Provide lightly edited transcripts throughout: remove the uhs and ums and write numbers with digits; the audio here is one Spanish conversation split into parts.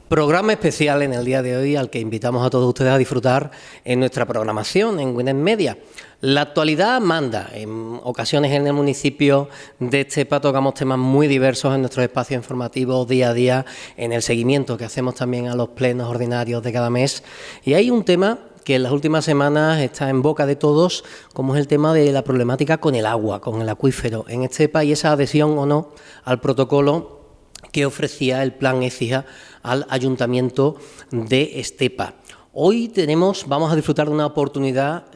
Programa especial en el día de hoy al que invitamos a todos ustedes a disfrutar en nuestra programación en Winnet Media. La actualidad manda. En ocasiones en el municipio de Estepa tocamos temas muy diversos en nuestros espacios informativos día a día, en el seguimiento que hacemos también a los plenos ordinarios de cada mes. Y hay un tema que en las últimas semanas está en boca de todos, como es el tema de la problemática con el agua, con el acuífero en Estepa y esa adhesión o no al protocolo que ofrecía el plan Écija al Ayuntamiento de Estepa. Hoy vamos a disfrutar de una oportunidad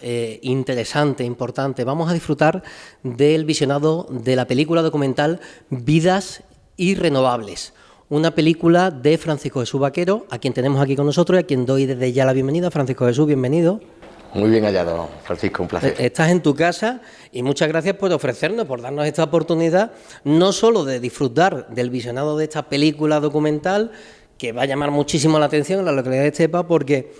interesante, importante. Vamos a disfrutar del visionado de la película documental Vidas Irrenovables, una película de Francisco Jesús Vaquero, a quien tenemos aquí con nosotros y a quien doy desde ya la bienvenida. Francisco Jesús, bienvenido. Muy bien hallado, Francisco, un placer. Estás en tu casa y muchas gracias por ofrecernos, por darnos esta oportunidad, no solo de disfrutar del visionado de esta película documental, que va a llamar muchísimo la atención en la localidad de Estepa, porque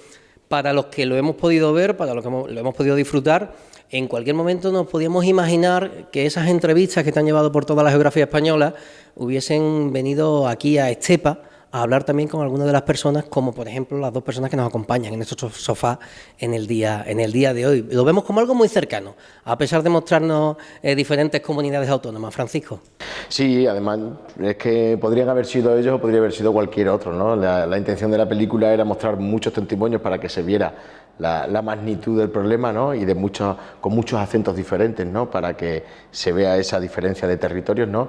para los que lo hemos podido ver, para los que lo hemos podido disfrutar, en cualquier momento nos podíamos imaginar que esas entrevistas que te han llevado por toda la geografía española hubiesen venido aquí a Estepa a hablar también con algunas de las personas, como por ejemplo las dos personas que nos acompañan en estos sofás en el día de hoy. Lo vemos como algo muy cercano, a pesar de mostrarnos diferentes comunidades autónomas. Francisco. Sí, además es que podrían haber sido ellos o podría haber sido cualquier otro, ¿no? La intención de la película era mostrar muchos testimonios para que se viera la magnitud del problema, ¿no? Y con muchos acentos diferentes, ¿no? Para que se vea esa diferencia de territorios, ¿no?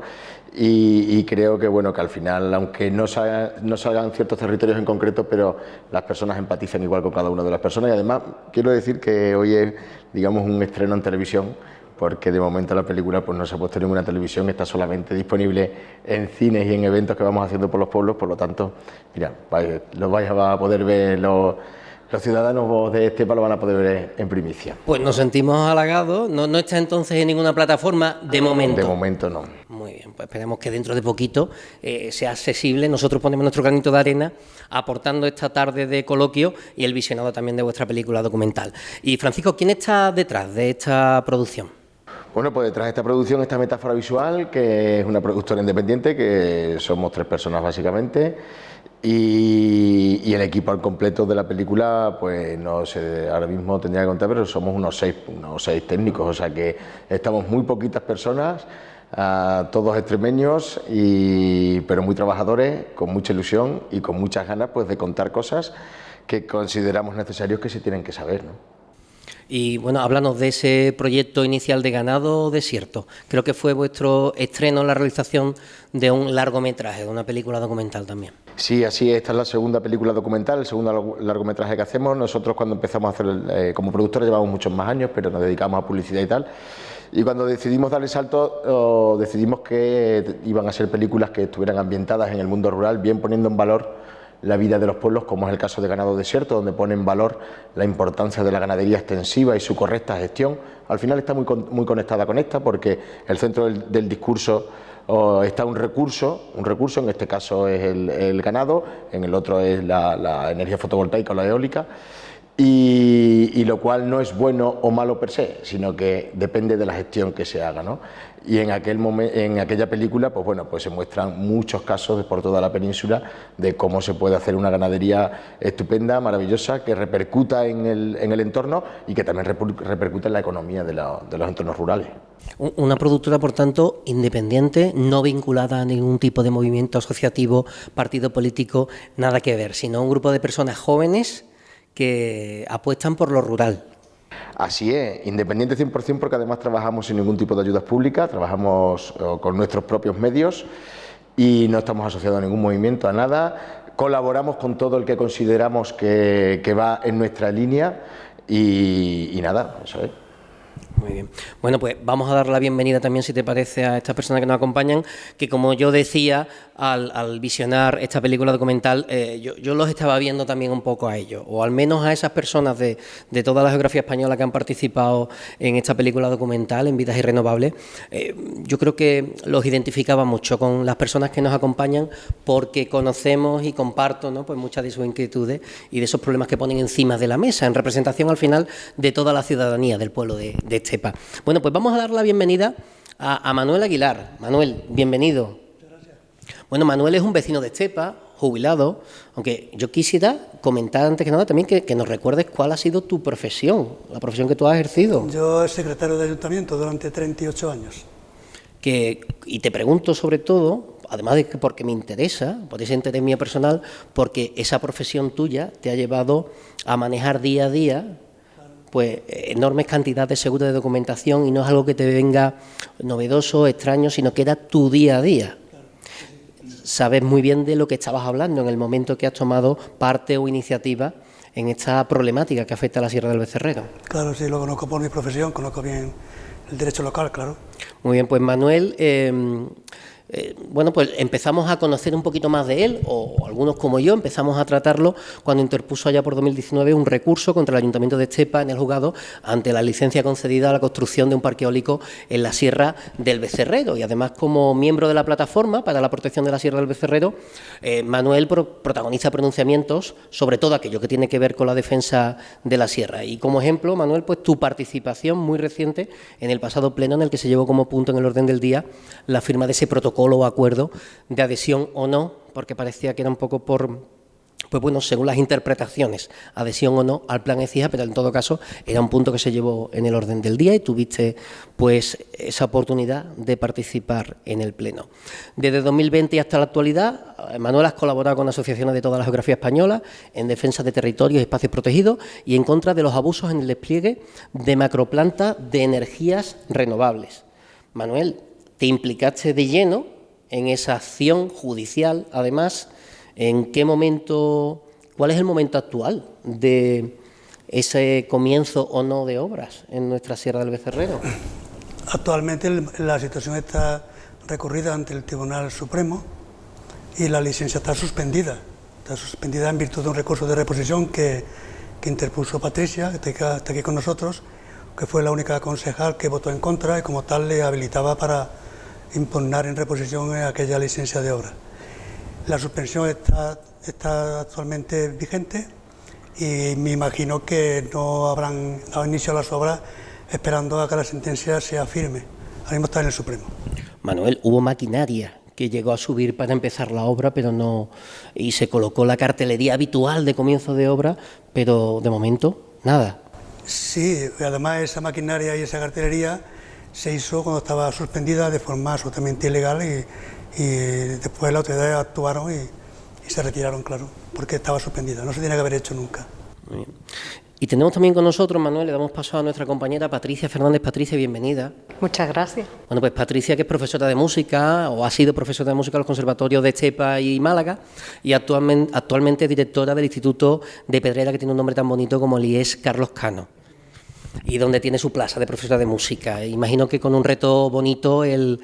Y creo que bueno, que al final, aunque no salgan ciertos territorios en concreto, pero las personas empatizan igual con cada una de las personas. Y además quiero decir que hoy es, digamos, un estreno en televisión, porque de momento la película pues no se ha puesto en ninguna televisión, está solamente disponible en cines y en eventos que vamos haciendo por los pueblos. Por lo tanto, mira, lo vais a poder ver, los ciudadanos de Estepa lo van a poder ver en primicia. Pues nos sentimos halagados. No está entonces en ninguna plataforma de momento. De momento no. Muy bien, pues esperemos que dentro de poquito sea accesible. Nosotros ponemos nuestro granito de arena aportando esta tarde de coloquio y el visionado también de vuestra película documental. Y Francisco, ¿quién está detrás de esta producción? Bueno, pues detrás de esta producción está Metáfora Visual, que es una productora independiente, que somos 3 personas básicamente, y el equipo al completo de la película, pues no sé, ahora mismo tendría que contar, pero somos unos seis técnicos, o sea que estamos muy poquitas personas, todos extremeños, pero muy trabajadores, con mucha ilusión y con muchas ganas pues de contar cosas que consideramos necesarios que se tienen que saber, ¿no? Y bueno, háblanos de ese proyecto inicial de Ganado Desierto. Creo que fue vuestro estreno en la realización de un largometraje, de una película documental también. Sí, así es. Esta es la segunda película documental, el segundo largometraje que hacemos. Nosotros cuando empezamos a hacer, como productores llevamos muchos más años, pero nos dedicamos a publicidad y tal. Y cuando decidimos dar el salto, decidimos que iban a ser películas que estuvieran ambientadas en el mundo rural, bien poniendo en valor la vida de los pueblos, como es el caso de Ganado Desierto, donde pone en valor la importancia de la ganadería extensiva y su correcta gestión. Al final está muy conectada con esta, porque el centro del discurso está un recurso, en este caso es el ganado, en el otro es la energía fotovoltaica o la eólica, y lo cual no es bueno o malo per se, sino que depende de la gestión que se haga, ¿no? Y en aquella película, pues bueno, pues se muestran muchos casos por toda la península de cómo se puede hacer una ganadería estupenda, maravillosa, que repercuta en el entorno y que también repercuta en la economía de los entornos rurales. Una productora, por tanto, independiente, no vinculada a ningún tipo de movimiento asociativo, partido político, nada que ver, sino un grupo de personas jóvenes que apuestan por lo rural. Así es, independiente 100%, porque además trabajamos sin ningún tipo de ayudas públicas, trabajamos con nuestros propios medios y no estamos asociados a ningún movimiento, a nada. Colaboramos con todo el que consideramos que va en nuestra línea y nada, eso es. Muy bien. Bueno, pues vamos a dar la bienvenida también, si te parece, a estas personas que nos acompañan, que como yo decía, al visionar esta película documental, yo los estaba viendo también un poco a ellos, o al menos a esas personas de toda la geografía española que han participado en esta película documental, en Vidas Irrenovables. Yo creo que los identificaba mucho con las personas que nos acompañan, porque conocemos y comparto, ¿no?, pues muchas de sus inquietudes y de esos problemas que ponen encima de la mesa, en representación al final de toda la ciudadanía del pueblo de Estepa. Bueno, pues vamos a dar la bienvenida a Manuel Aguilar. Manuel, bienvenido. Muchas gracias. Bueno, Manuel es un vecino de Estepa, jubilado, aunque yo quisiera comentar antes que nada también que nos recuerdes cuál ha sido tu profesión, la profesión que tú has ejercido. Yo soy secretario de ayuntamiento durante 38 años. Y te pregunto sobre todo, además de que porque me interesa, por ese interés mío personal, porque esa profesión tuya te ha llevado a manejar día a día pues enormes cantidades de seguros de documentación y no es algo que te venga novedoso, extraño, sino que era tu día a día. Sabes muy bien de lo que estabas hablando en el momento que has tomado parte o iniciativa en esta problemática que afecta a la Sierra del Becerrero. Claro, sí, lo conozco por mi profesión, conozco bien el derecho local, claro. Muy bien, pues Manuel, bueno, pues empezamos a conocer un poquito más de él, o algunos como yo, empezamos a tratarlo cuando interpuso allá por 2019 un recurso contra el Ayuntamiento de Estepa en el juzgado ante la licencia concedida a la construcción de un parque eólico en la Sierra del Becerrero. Y además, como miembro de la Plataforma para la Protección de la Sierra del Becerrero, Manuel protagoniza pronunciamientos sobre todo aquello que tiene que ver con la defensa de la sierra. Y como ejemplo, Manuel, pues tu participación muy reciente en el pasado pleno en el que se llevó como punto en el orden del día la firma de ese protocolo o acuerdo de adhesión o no, porque parecía que era un poco por, pues bueno, según las interpretaciones, adhesión o no al plan ECIJA, pero en todo caso era un punto que se llevó en el orden del día y tuviste pues esa oportunidad de participar en el pleno. Desde 2020 hasta la actualidad, Manuel has colaborado con asociaciones de toda la geografía española en defensa de territorios y espacios protegidos y en contra de los abusos en el despliegue de macroplantas de energías renovables. Manuel, te implicaste de lleno en esa acción judicial, además, ¿en qué momento, cuál es el momento actual de ese comienzo o no de obras en nuestra Sierra del Becerrero? Actualmente la situación está recurrida ante el Tribunal Supremo y la licencia está suspendida en virtud de un recurso de reposición que interpuso Patricia, que está aquí con nosotros, que fue la única concejal que votó en contra y como tal le habilitaba para impugnar en reposición aquella licencia de obra. La suspensión está actualmente vigente y me imagino que no habrán dado inicio a las obras esperando a que la sentencia sea firme. Ahora mismo está en el Supremo. Manuel, hubo maquinaria que llegó a subir para empezar la obra, pero no, y se colocó la cartelería habitual de comienzo de obra, pero de momento nada. Sí, además esa maquinaria y esa cartelería se hizo cuando estaba suspendida de forma absolutamente ilegal y después las autoridades actuaron y se retiraron, claro, porque estaba suspendida, no se tiene que haber hecho nunca. Muy bien. Y tenemos también con nosotros, Manuel, le damos paso a nuestra compañera Patricia Fernández. Patricia, bienvenida. Muchas gracias. Bueno, pues Patricia, que es profesora de música, o ha sido profesora de música en los conservatorios de Estepa y Málaga, y actualmente es directora del Instituto de Pedrera, que tiene un nombre tan bonito como el IES Carlos Cano, y donde tiene su plaza de profesora de música. Imagino que con un reto bonito el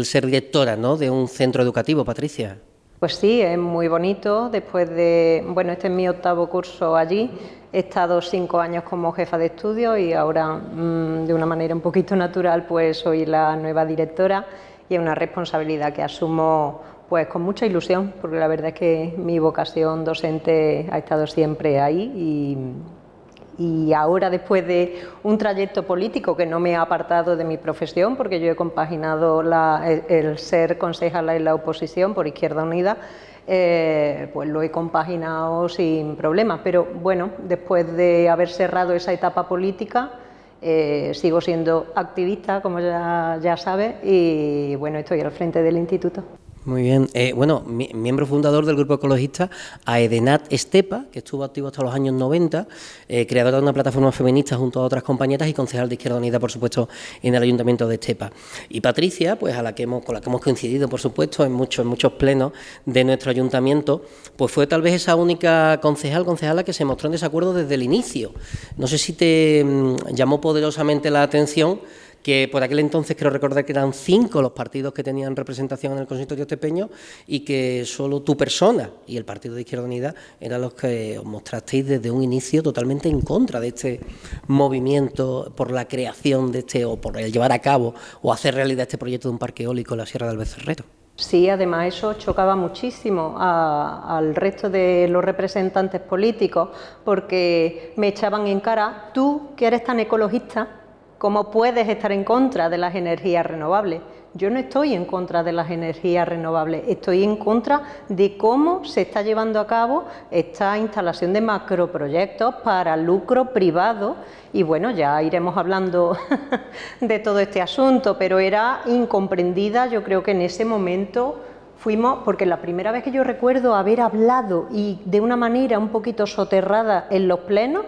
ser directora, ¿no?, de un centro educativo, Patricia. Pues sí, es muy bonito. Después de, bueno, este es mi 8º curso allí. He estado 5 años como jefa de estudio y ahora, de una manera un poquito natural, pues soy la nueva directora y es una responsabilidad que asumo pues con mucha ilusión, porque la verdad es que mi vocación docente ha estado siempre ahí y ahora, después de un trayecto político que no me ha apartado de mi profesión, porque yo he compaginado el ser concejala en la oposición por Izquierda Unida, pues lo he compaginado sin problemas. Pero bueno, después de haber cerrado esa etapa política, sigo siendo activista, como ya sabes, y bueno, estoy al frente del instituto. Muy bien. Bueno, miembro fundador del grupo ecologista Aedenat Estepa, que estuvo activo hasta los años 90, creadora de una plataforma feminista junto a otras compañeras y concejal de Izquierda Unida, por supuesto, en el Ayuntamiento de Estepa. Y Patricia, pues con la que hemos coincidido, por supuesto, en muchos plenos de nuestro ayuntamiento, pues fue tal vez esa única concejala que se mostró en desacuerdo desde el inicio. No sé si te llamó poderosamente la atención que por aquel entonces creo recordar que eran 5 los partidos que tenían representación en el consistorio estepeño y que solo tu persona y el Partido de Izquierda Unida eran los que os mostrasteis desde un inicio totalmente en contra de este movimiento por la creación de o por el llevar a cabo o hacer realidad este proyecto de un parque eólico en la Sierra del Becerrero. Sí, además eso chocaba muchísimo al resto de los representantes políticos porque me echaban en cara: tú que eres tan ecologista, ¿cómo puedes estar en contra de las energías renovables? Yo no estoy en contra de las energías renovables, estoy en contra de cómo se está llevando a cabo esta instalación de macroproyectos para lucro privado. Y bueno, ya iremos hablando de todo este asunto, pero era incomprendida. Yo creo que en ese momento fuimos, porque la primera vez que yo recuerdo haber hablado y de una manera un poquito soterrada en los plenos,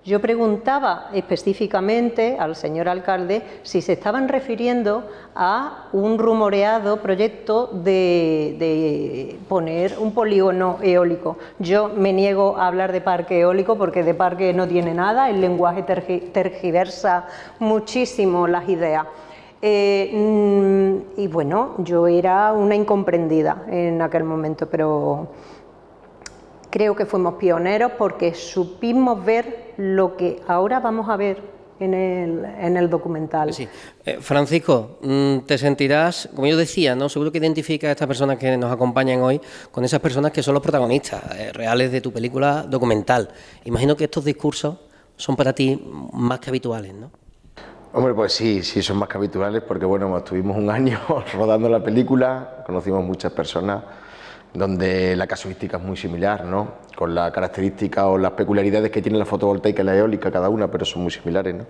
yo preguntaba específicamente al señor alcalde si se estaban refiriendo a un rumoreado proyecto de poner un polígono eólico. Yo me niego a hablar de parque eólico porque de parque no tiene nada, el lenguaje tergiversa muchísimo las ideas. Y bueno, yo era una incomprendida en aquel momento, pero creo que fuimos pioneros porque supimos ver lo que ahora vamos a ver en el documental. Sí. Francisco, te sentirás, como yo decía, ¿no? Seguro que identificas a estas personas que nos acompañan hoy con esas personas que son los protagonistas reales de tu película documental. Imagino que estos discursos son para ti más que habituales, ¿no? Hombre, pues sí, son más que habituales porque, bueno, estuvimos un año rodando la película, conocimos muchas personas donde la casuística es muy similar, ¿no? Con las características o las peculiaridades que tiene la fotovoltaica y la eólica cada una, pero son muy similares, ¿no?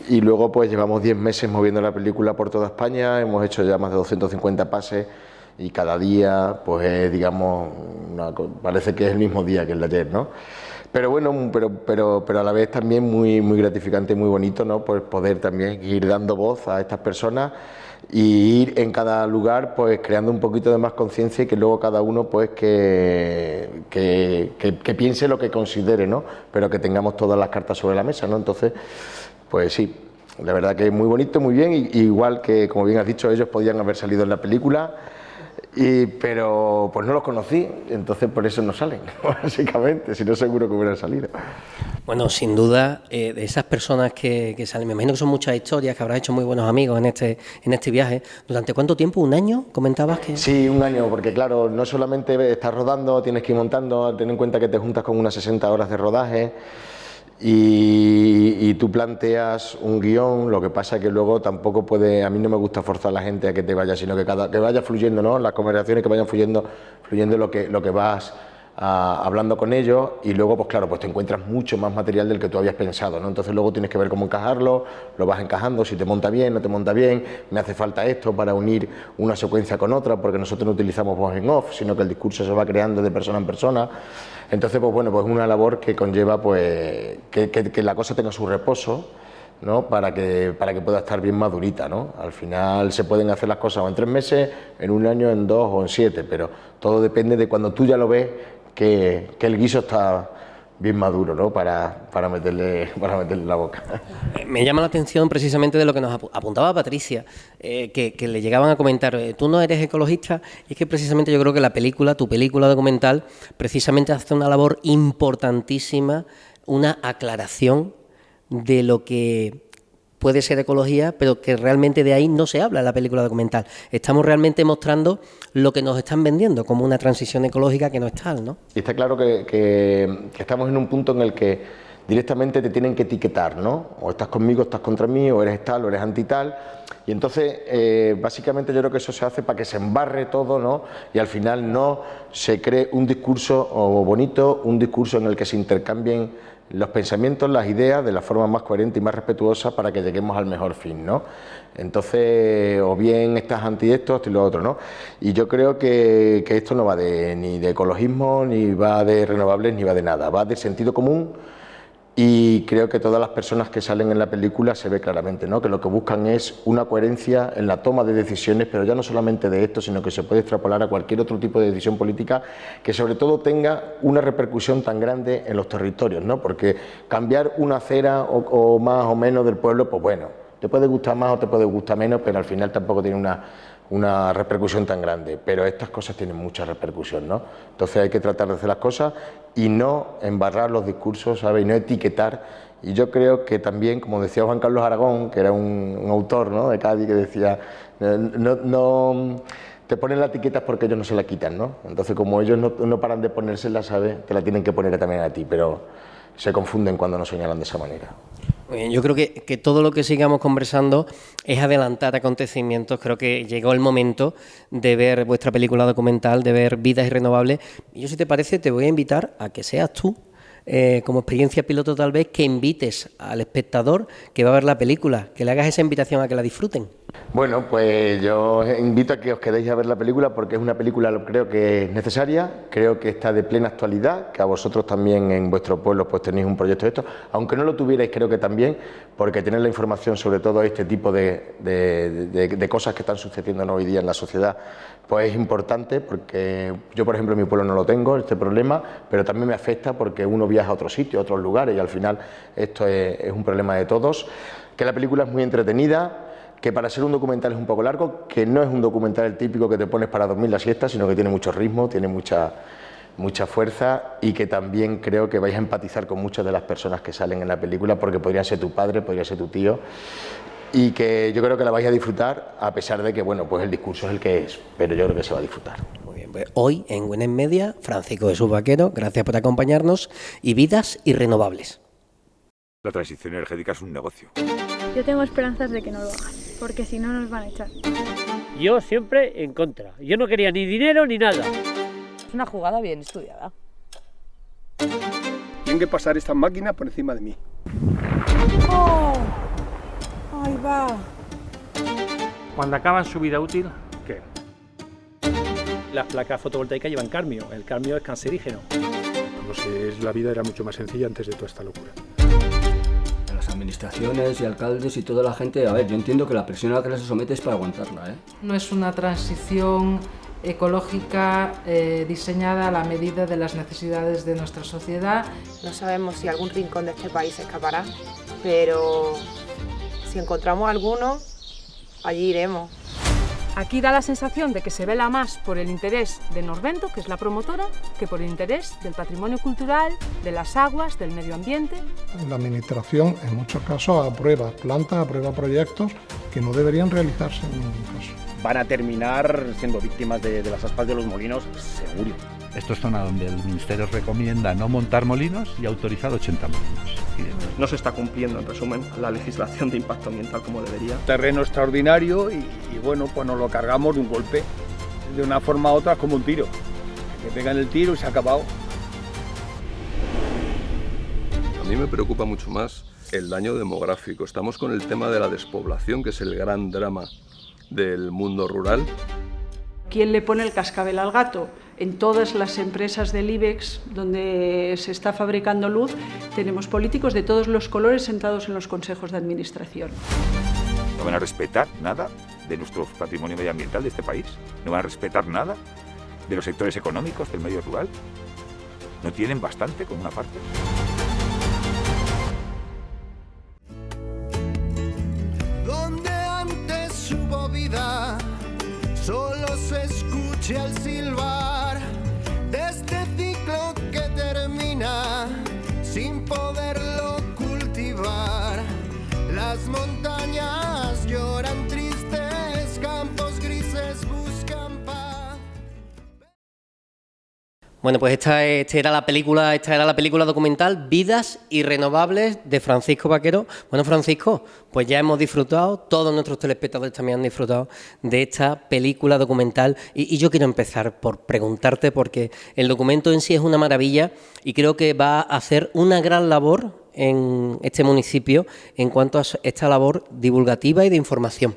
Y luego pues llevamos 10 meses moviendo la película por toda España, hemos hecho ya más de 250 pases y cada día pues digamos, parece que es el mismo día que el de ayer, ¿no? Pero bueno, pero a la vez también muy gratificante y muy bonito, ¿no? Pues poder también ir dando voz a estas personas y ir en cada lugar pues creando un poquito de más conciencia y que luego cada uno pues que piense lo que considere, ¿no? Pero que tengamos todas las cartas sobre la mesa, ¿no? Entonces, pues sí, la verdad que es muy bonito, muy bien, y igual que, como bien has dicho, ellos podían haber salido en la película, pero pues no los conocí, entonces por eso no salen, básicamente, si no seguro que hubieran salido. Bueno, sin duda, de esas personas que salen, me imagino que son muchas historias, que habrás hecho muy buenos amigos en este viaje. ¿Durante cuánto tiempo? ¿Un año? ¿Comentabas que...? Sí, un año, porque claro, no solamente estás rodando, tienes que ir montando, ten en cuenta que te juntas con unas 60 horas de rodaje y tú planteas un guión, lo que pasa que luego tampoco puede, a mí no me gusta forzar a la gente a que te vaya, sino que vaya fluyendo, ¿no? Las conversaciones que vayan fluyendo lo que vas hablando con ellos, y luego pues claro, pues te encuentras mucho más material del que tú habías pensado, ¿no? Entonces luego tienes que ver cómo encajarlo, lo vas encajando, si te monta bien, no te monta bien, me hace falta esto para unir una secuencia con otra, porque nosotros no utilizamos voz en off, sino que el discurso se va creando de persona en persona. Entonces pues bueno, pues es una labor que conlleva pues que la cosa tenga su reposo, ¿no? Para que pueda estar bien madurita, ¿no? Al final se pueden hacer las cosas o en 3 meses, en un año, en 2 o en 7, pero todo depende de cuando tú ya lo ves que el guiso está bien maduro, ¿no? Para meterle la boca. Me llama la atención precisamente de lo que nos apuntaba Patricia, que le llegaban a comentar, tú no eres ecologista, y es que precisamente yo creo que tu película documental, precisamente hace una labor importantísima, una aclaración de lo que puede ser ecología, pero que realmente de ahí no se habla en la película documental. Estamos realmente mostrando lo que nos están vendiendo como una transición ecológica que no es tal, ¿no? Y está claro que estamos en un punto en el que directamente te tienen que etiquetar, ¿no? O estás conmigo, estás contra mí, o eres tal, o eres anti tal. Y entonces, básicamente yo creo que eso se hace para que se embarre todo, ¿no? Y al final no se cree un discurso bonito, un discurso en el que se intercambien los pensamientos, las ideas, de la forma más coherente y más respetuosa para que lleguemos al mejor fin, ¿no? Entonces, o bien estás anti esto, y lo otro, ¿no? Y yo creo que esto no va ni de ecologismo, ni va de renovables, ni va de nada, va de sentido común. Y creo que todas las personas que salen en la película se ve claramente, ¿no? Que lo que buscan es una coherencia en la toma de decisiones, pero ya no solamente de esto, sino que se puede extrapolar a cualquier otro tipo de decisión política que sobre todo tenga una repercusión tan grande en los territorios, ¿no? Porque cambiar una acera o más o menos del pueblo, pues bueno, te puede gustar más o te puede gustar menos, pero al final tampoco tiene una repercusión tan grande, pero estas cosas tienen mucha repercusión, ¿no? Entonces hay que tratar de hacer las cosas y no embarrar los discursos, ¿sabes? Y no etiquetar. Y yo creo que también, como decía Juan Carlos Aragón, que era un autor, ¿no?, de Cádiz, que decía, no te ponen la etiqueta porque ellos no se la quitan, ¿no? Entonces, como ellos no paran de ponérsela, ¿sabes?, te la tienen que poner también a ti, pero se confunden cuando nos señalan de esa manera. Muy bien, yo creo que todo lo que sigamos conversando es adelantar acontecimientos. Creo que llegó el momento de ver vuestra película documental, de ver Vidas Irrenovables. Y yo, si te parece, te voy a invitar a que seas tú, como experiencia piloto tal vez, que invites al espectador que va a ver la película, que le hagas esa invitación a que la disfruten. Bueno, pues yo os invito a que os quedéis a ver la película porque es una película, creo que es necesaria, creo que está de plena actualidad, que a vosotros también en vuestro pueblo pues tenéis un proyecto de esto, aunque no lo tuvierais creo que también, porque tener la información sobre todo este tipo de cosas que están sucediendo hoy día en la sociedad, pues es importante, porque yo por ejemplo en mi pueblo no lo tengo, este problema, pero también me afecta porque uno viaja a otros sitios, a otros lugares y al final esto es un problema de todos, que la película es muy entretenida, que para ser un documental es un poco largo, que no es un documental el típico que te pones para dormir la siesta, sino que tiene mucho ritmo, tiene mucha fuerza y que también creo que vais a empatizar con muchas de las personas que salen en la película porque podría ser tu padre, podría ser tu tío y que yo creo que la vais a disfrutar a pesar de que, bueno, pues el discurso es el que es, pero yo creo que se va a disfrutar. Muy bien, pues hoy en Gwyneth Media, Francisco Jesús Vaquero, gracias por acompañarnos y Vidas Irrenovables. La transición energética es un negocio. Yo tengo esperanzas de que no lo hagan, porque si no nos van a echar. Yo siempre en contra. Yo no quería ni dinero ni nada. Es una jugada bien estudiada. Tienen que pasar esta máquina por encima de mí. ¡Oh! ¡Ahí va! Cuando acaban su vida útil, ¿qué? Las placas fotovoltaicas llevan cadmio. El cadmio es cancerígeno. No sé, la vida era mucho más sencilla antes de toda esta locura. Las administraciones y alcaldes y toda la gente, a ver, yo entiendo que la presión a la que se somete es para aguantarla, ¿eh? No es una transición ecológica diseñada a la medida de las necesidades de nuestra sociedad. No sabemos si algún rincón de este país se escapará, pero si encontramos alguno, allí iremos. Aquí da la sensación de que se vela más por el interés de Norvento, que es la promotora, que por el interés del patrimonio cultural, de las aguas, del medio ambiente. La administración en muchos casos aprueba plantas, aprueba proyectos que no deberían realizarse en ningún caso. Van a terminar siendo víctimas de las aspas de los molinos, seguro. Esto es zona donde el Ministerio recomienda no montar molinos y autorizar 80 molinos. No se está cumpliendo, en resumen, la legislación de impacto ambiental como debería. Terreno extraordinario y bueno, pues nos lo cargamos de un golpe, de una forma u otra como un tiro. Que pegan el tiro y se ha acabado. A mí me preocupa mucho más el daño demográfico. Estamos con el tema de la despoblación, que es el gran drama del mundo rural. ¿Quién le pone el cascabel al gato? En todas las empresas del IBEX donde se está fabricando luz tenemos políticos de todos los colores sentados en los consejos de administración. No van a respetar nada de nuestro patrimonio medioambiental de este país. No van a respetar nada de los sectores económicos del medio rural. No tienen bastante con una parte. Donde antes hubo vida, solo se escucha el silbar de este ciclo que termina sin poderlo cultivar. Las montañas lloran tristes, campos grises buscan paz. Bueno, pues esta era la película documental Vidas Irrenovables de Francisco Vaquero. Bueno, Francisco, pues ya hemos disfrutado, todos nuestros telespectadores también han disfrutado de esta película documental y yo quiero empezar por preguntarte, porque el documento en sí es una maravilla y creo que va a hacer una gran labor en este municipio en cuanto a esta labor divulgativa y de información.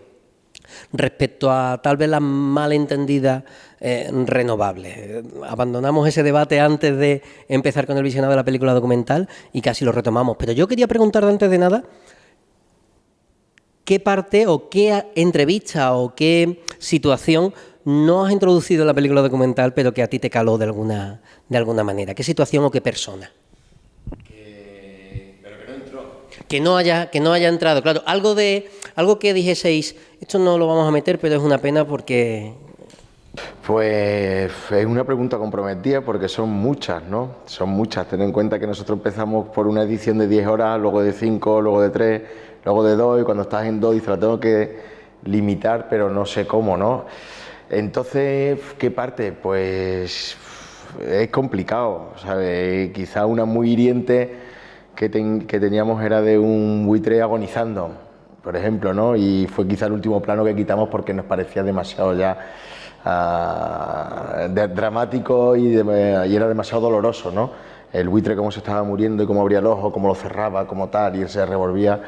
Respecto a tal vez las malentendidas renovables. Abandonamos ese debate antes de empezar con el visionado de la película documental y casi lo retomamos. Pero yo quería preguntarte antes de nada, ¿qué parte o qué entrevista o qué situación no has introducido en la película documental pero que a ti te caló de alguna manera? ¿Qué situación o qué persona? Que no haya entrado, claro, algo que dijeseis, esto no lo vamos a meter, pero es una pena porque... Pues es una pregunta comprometida porque son muchas, ¿no? Son muchas. Ten en cuenta que nosotros empezamos por una edición de 10 horas, luego de 5, luego de 3, luego de 2, y cuando estás en 2 dices, la tengo que limitar, pero no sé cómo, ¿no? Entonces, ¿qué parte? Pues es complicado, ¿sabes? Quizá una muy hiriente que teníamos era de un buitre agonizando, por ejemplo, ¿no? Y fue quizá el último plano que quitamos porque nos parecía demasiado ya dramático y era demasiado doloroso, ¿no? El buitre cómo se estaba muriendo y cómo abría el ojo, cómo lo cerraba, cómo tal, y él se revolvía.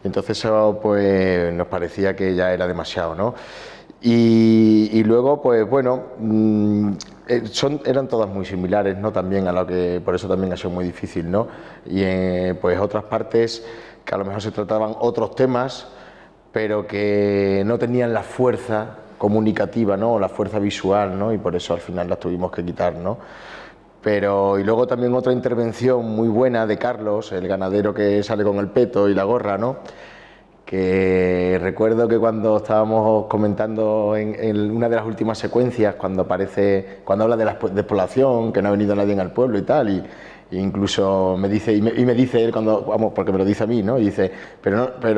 Entonces eso pues nos parecía que ya era demasiado, ¿no? Y luego, pues bueno, eran todas muy similares, ¿no? También a lo que, por eso también ha sido muy difícil, ¿no? Y pues otras partes que a lo mejor se trataban otros temas, pero que no tenían la fuerza comunicativa, ¿no? O la fuerza visual, ¿no? Y por eso al final las tuvimos que quitar, ¿no? Pero, y luego también otra intervención muy buena de Carlos, el ganadero que sale con el peto y la gorra, ¿no? Que recuerdo que cuando estábamos comentando en una de las últimas secuencias, cuando habla de la despoblación, que no ha venido nadie al pueblo y tal, y incluso me dice él porque me lo dice a mí, ¿no? Y dice, pero te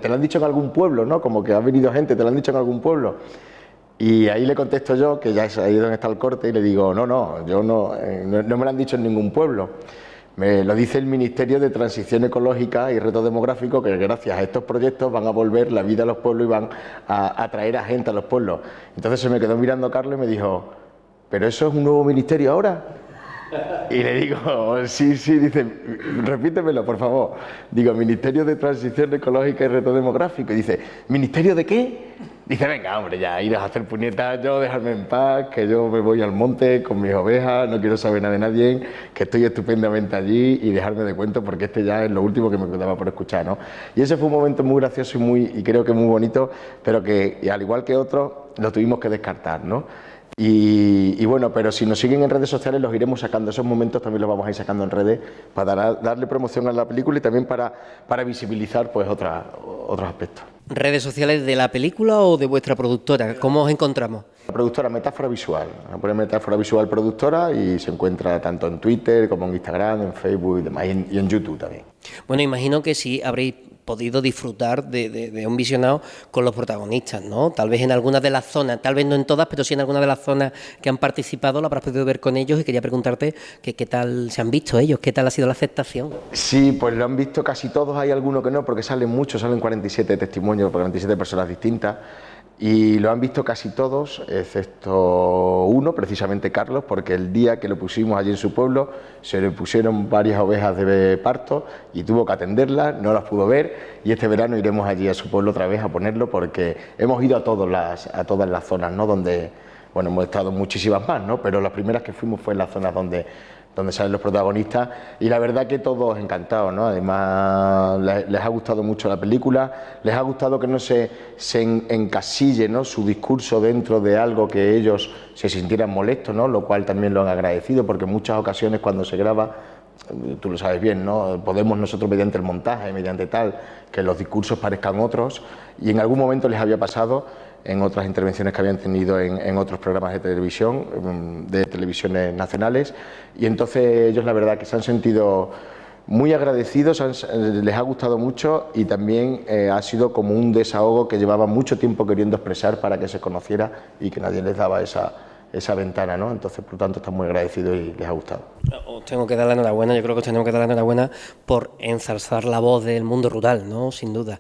lo han dicho en algún pueblo, ¿no? Como que ha venido gente, te lo han dicho en algún pueblo. Y ahí le contesto yo, que ya es ahí donde está el corte, y le digo, yo no me lo han dicho en ningún pueblo. Me lo dice el Ministerio de Transición Ecológica y Reto Demográfico, que gracias a estos proyectos van a volver la vida a los pueblos y van a atraer a gente a los pueblos. Entonces se me quedó mirando Carlos y me dijo, ¿pero eso es un nuevo ministerio ahora? Y le digo, sí, dice, repítemelo, por favor. Digo, Ministerio de Transición Ecológica y Reto Demográfico. Y dice, ¿Ministerio de qué? Dice, venga, hombre, ya irás a hacer puñetas, dejarme en paz, que yo me voy al monte con mis ovejas, no quiero saber nada de nadie, que estoy estupendamente allí y dejarme de cuento porque ya es lo último que me quedaba por escuchar, ¿no? Y ese fue un momento muy gracioso y creo que muy bonito, pero que, al igual que otros, lo tuvimos que descartar, ¿no? Y bueno, pero si nos siguen en redes sociales los iremos sacando, esos momentos también los vamos a ir sacando en redes para darle promoción a la película y también para visibilizar pues otros aspectos. ¿Redes sociales de la película o de vuestra productora? ¿Cómo os encontramos? La productora Metáfora Visual, pone Metáfora Visual Productora y se encuentra tanto en Twitter como en Instagram, en Facebook y demás, y en YouTube también. Bueno, imagino que sí habréis podido disfrutar de un visionado con los protagonistas, ¿no? Tal vez en algunas de las zonas, tal vez no en todas, pero sí en algunas de las zonas que han participado lo habrás podido ver con ellos y quería preguntarte qué tal se han visto ellos, qué tal ha sido la aceptación. Sí, pues lo han visto casi todos, hay algunos que no, porque salen 47 testimonios, 47 personas distintas. Y lo han visto casi todos, excepto uno, precisamente Carlos, porque el día que lo pusimos allí en su pueblo se le pusieron varias ovejas de parto y tuvo que atenderlas, no las pudo ver y este verano iremos allí a su pueblo otra vez a ponerlo porque hemos ido a todas las zonas, ¿no? Donde, bueno, hemos estado muchísimas más, ¿no? Pero las primeras que fuimos fue en las zonas donde salen los protagonistas y la verdad que todos encantados, ¿no? Además les ha gustado mucho la película, les ha gustado que no se encasille, ¿no? Su discurso dentro de algo que ellos se sintieran molestos, ¿no? Lo cual también lo han agradecido porque en muchas ocasiones cuando se graba, tú lo sabes bien, ¿no? Podemos nosotros mediante el montaje, mediante tal, que los discursos parezcan otros y en algún momento les había pasado en otras intervenciones que habían tenido en otros programas de televisión, de televisiones nacionales, y entonces ellos la verdad que se han sentido muy agradecidos, les ha gustado mucho y también ha sido como un desahogo que llevaban mucho tiempo queriendo expresar para que se conociera y que nadie les daba esa ventana, ¿no? Entonces, por lo tanto, están muy agradecidos y les ha gustado. Os tengo que dar la enhorabuena, yo creo que os tenemos que dar la enhorabuena por ensalzar la voz del mundo rural, ¿no? Sin duda.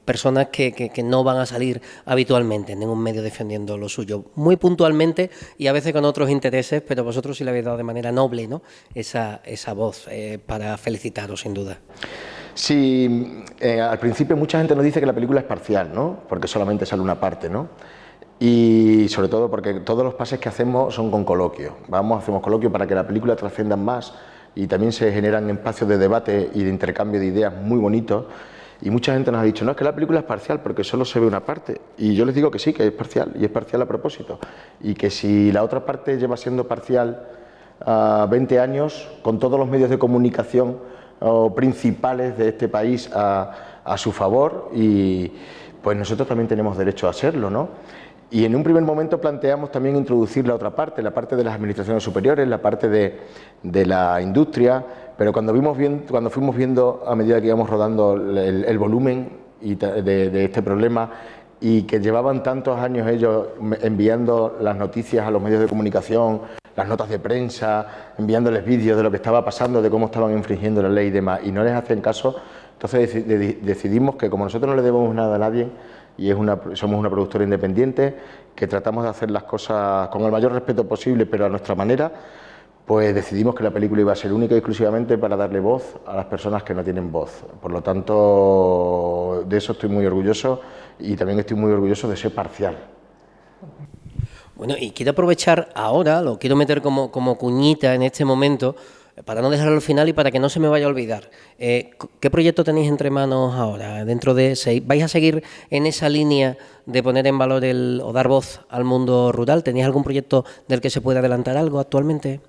Personas que no van a salir habitualmente en ningún medio defendiendo lo suyo, muy puntualmente y a veces con otros intereses, pero vosotros sí le habéis dado de manera noble, ¿no? Esa voz para felicitaros, sin duda. Sí, al principio mucha gente nos dice que la película es parcial, ¿no? Porque solamente sale una parte, ¿no? Y sobre todo porque todos los pases que hacemos son con coloquios. Hacemos coloquios para que la película trascienda más y también se generan espacios de debate y de intercambio de ideas muy bonitos. Y mucha gente nos ha dicho, no, es que la película es parcial porque solo se ve una parte. Y yo les digo que sí, que es parcial, y es parcial a propósito. Y que si la otra parte lleva siendo parcial 20 años, con todos los medios de comunicación principales de este país a su favor, y pues nosotros también tenemos derecho a hacerlo, ¿no? Y en un primer momento planteamos también introducir la otra parte, la parte de las administraciones superiores, la parte de la industria, pero cuando fuimos viendo a medida que íbamos rodando el volumen de este problema y que llevaban tantos años ellos enviando las noticias a los medios de comunicación, las notas de prensa, enviándoles vídeos de lo que estaba pasando, de cómo estaban infringiendo la ley y demás, y no les hacen caso. Entonces decidimos que como nosotros no le debemos nada a nadie y somos una productora independiente, que tratamos de hacer las cosas con el mayor respeto posible, pero a nuestra manera, pues decidimos que la película iba a ser única y exclusivamente para darle voz a las personas que no tienen voz. Por lo tanto, de eso estoy muy orgulloso y también estoy muy orgulloso de ser parcial. Bueno, y quiero aprovechar ahora, lo quiero meter como cuñita en este momento, para no dejarlo al final y para que no se me vaya a olvidar. ¿Qué proyecto tenéis entre manos ahora? ¿Vais a seguir en esa línea de poner en valor o dar voz al mundo rural? ¿Tenéis algún proyecto del que se pueda adelantar algo actualmente?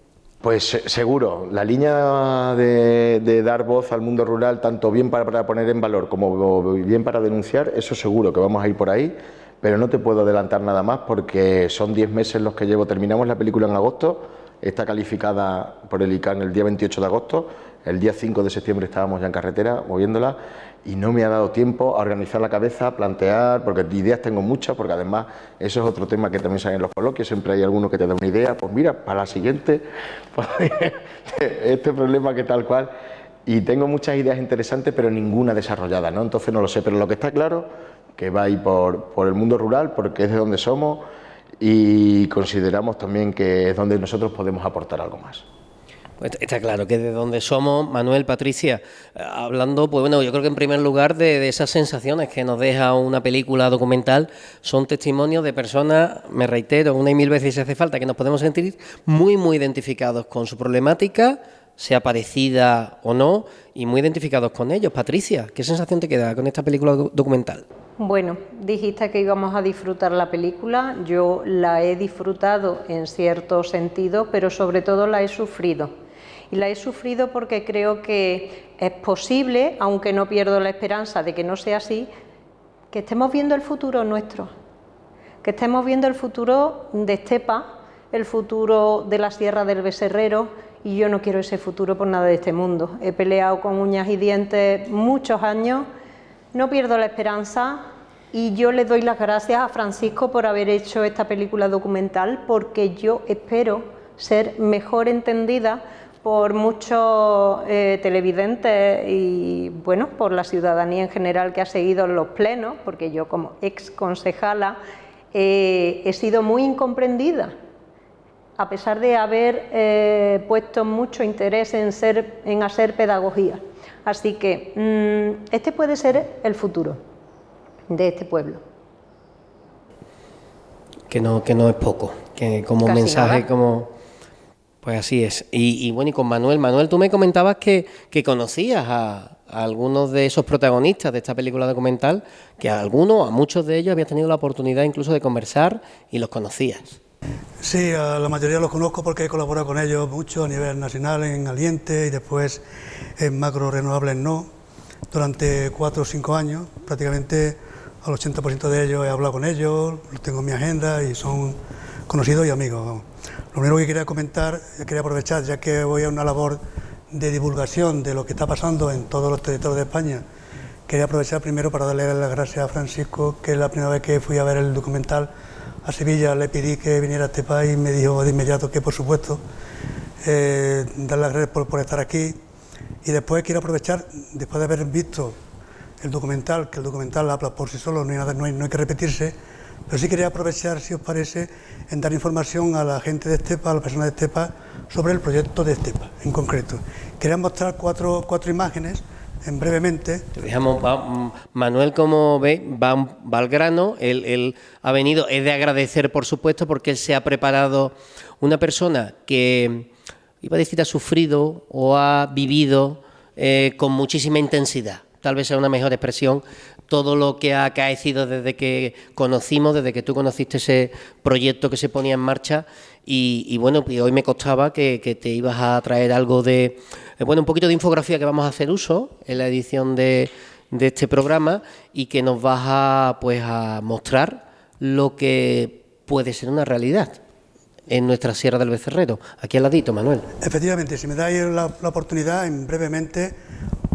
Pues seguro, la línea de dar voz al mundo rural, tanto bien para poner en valor como bien para denunciar, eso seguro que vamos a ir por ahí, pero no te puedo adelantar nada más porque son 10 meses los que llevo. Terminamos la película en agosto, está calificada por el ICANN el día 28 de agosto, el día 5 de septiembre estábamos ya en carretera moviéndola y no me ha dado tiempo a organizar la cabeza, a plantear, porque ideas tengo muchas, porque además eso es otro tema que también sale en los coloquios, siempre hay alguno que te da una idea, pues mira, para la siguiente, este problema que tal cual, y tengo muchas ideas interesantes pero ninguna desarrollada, ¿no? Entonces no lo sé, pero lo que está claro que va a ir por el mundo rural, porque es de donde somos y consideramos también que es donde nosotros podemos aportar algo más. Pues está claro que de donde somos, Manuel, Patricia, hablando, pues bueno, yo creo que en primer lugar de esas sensaciones que nos deja una película documental, son testimonios de personas, me reitero una y mil veces si hace falta, que nos podemos sentir muy, muy identificados con su problemática, sea parecida o no, y muy identificados con ellos. Patricia, ¿qué sensación te queda con esta película documental? Bueno, dijiste que íbamos a disfrutar la película, yo la he disfrutado en cierto sentido, pero sobre todo la he sufrido. Y la he sufrido porque creo que es posible, aunque no pierdo la esperanza de que no sea así, que estemos viendo el futuro nuestro, que estemos viendo el futuro de Estepa, el futuro de la Sierra del Becerrero, y yo no quiero ese futuro por nada de este mundo. He peleado con uñas y dientes muchos años, no pierdo la esperanza y yo le doy las gracias a Francisco por haber hecho esta película documental, porque yo espero ser mejor entendida por muchos televidentes y bueno, por la ciudadanía en general que ha seguido los plenos, porque yo como ex concejala he sido muy incomprendida, a pesar de haber puesto mucho interés en hacer pedagogía. Así que este puede ser el futuro de este pueblo. Que no es poco, que como casi mensaje, nada. como... Pues así es. Y bueno, y con Manuel. Manuel, tú me comentabas que conocías a algunos de esos protagonistas de esta película documental, que a muchos de ellos habías tenido la oportunidad incluso de conversar y los conocías. Sí, a la mayoría los conozco porque he colaborado con ellos mucho a nivel nacional en Aliente y después en Macro Renovables No, durante 4 o 5 años. Prácticamente al 80% de ellos he hablado con ellos, los tengo en mi agenda y son conocidos y amigos. Vamos. Lo primero que quería comentar, quería aprovechar, ya que voy a una labor de divulgación de lo que está pasando en todos los territorios de España, quería aprovechar primero para darle las gracias a Francisco, que es la primera vez que fui a ver el documental a Sevilla, le pedí que viniera a este país y me dijo de inmediato que por supuesto, dar las gracias por estar aquí. Y después quiero aprovechar, después de haber visto el documental, que el documental habla por sí solo, no hay que repetirse, pero sí quería aprovechar, si os parece, en dar información a la gente de Estepa, a las personas de Estepa, sobre el proyecto de Estepa en concreto. Quería mostrar cuatro imágenes, brevemente. Te dejamos, Manuel, como ve, va al grano, él ha venido, es de agradecer, por supuesto, porque él se ha preparado, una persona que, iba a decir, ha sufrido o ha vivido con muchísima intensidad, tal vez sea una mejor expresión, todo lo que ha acaecido desde que desde que tú conociste ese proyecto que se ponía en marcha y bueno, pues hoy me costaba que te ibas a traer algo de, un poquito de infografía que vamos a hacer uso en la edición de este programa y que nos vas a mostrar lo que puede ser una realidad en nuestra Sierra del Becerrero. Aquí al ladito, Manuel. Efectivamente, si me dais la oportunidad, brevemente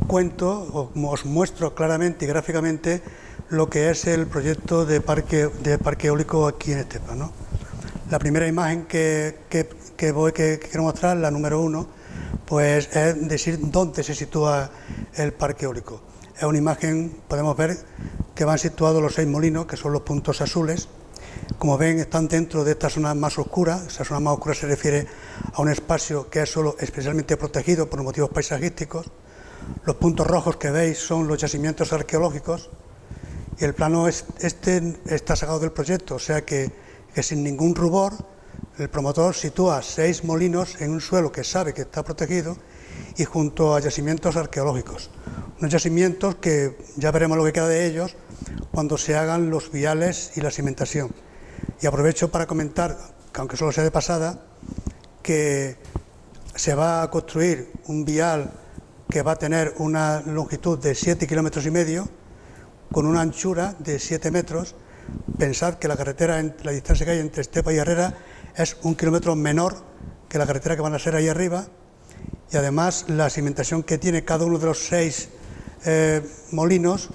cuento, os muestro claramente y gráficamente lo que es el proyecto de parque eólico aquí en Estepa, ¿no? La primera imagen que quiero mostrar, la número 1, pues es decir dónde se sitúa el parque eólico. Es una imagen, podemos ver que van situados los 6 molinos, que son los puntos azules. Como ven, están dentro de esta zona más oscura. Esa zona más oscura se refiere a un espacio que es solo especialmente protegido por motivos paisajísticos. Los puntos rojos que veis son los yacimientos arqueológicos y el plano este está sacado del proyecto, o sea que sin ningún rubor el promotor sitúa 6 molinos en un suelo que sabe que está protegido y junto a yacimientos arqueológicos. Unos yacimientos que ya veremos lo que queda de ellos cuando se hagan los viales y la cimentación. Y aprovecho para comentar, que aunque solo sea de pasada, que se va a construir un vial que va a tener una longitud de 7,5 kilómetros con una anchura de 7 metros. Pensad que la carretera, la distancia que hay entre Estepa y Herrera es 1 kilómetro menor que la carretera que van a ser ahí arriba, y además la cimentación que tiene cada uno de los 6 molinos,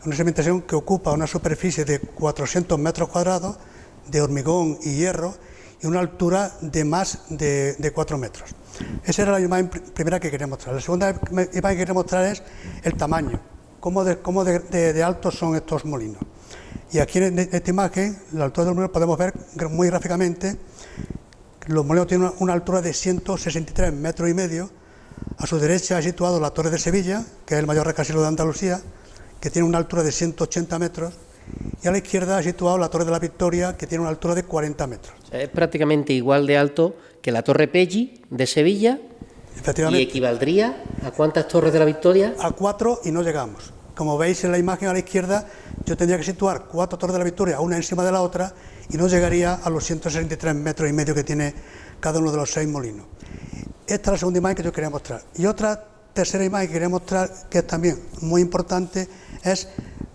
una cimentación que ocupa una superficie de 400 metros cuadrados de hormigón y hierro y una altura de más de 4 metros. Esa era la imagen primera que quería mostrar. La segunda imagen que quería mostrar es el tamaño, cómo de altos son estos molinos. Y aquí en esta imagen, la altura del molino, podemos ver muy gráficamente que los molinos tienen una altura de 163,5 metros. A su derecha ha situado la Torre de Sevilla, que es el mayor rascacielos de Andalucía, que tiene una altura de 180 metros. Y a la izquierda ha situado la Torre de la Victoria, que tiene una altura de 40 metros. Es prácticamente igual de alto que la Torre Pelli de Sevilla. Efectivamente. ¿Y equivaldría a cuántas Torres de la Victoria? A 4 y no llegamos. Como veis en la imagen a la izquierda, yo tendría que situar 4 Torres de la Victoria, una encima de la otra, y no llegaría a los 163,5 metros que tiene cada uno de los 6 molinos. Esta es la segunda imagen que yo quería mostrar. Y otra tercera imagen que quería mostrar, que es también muy importante, es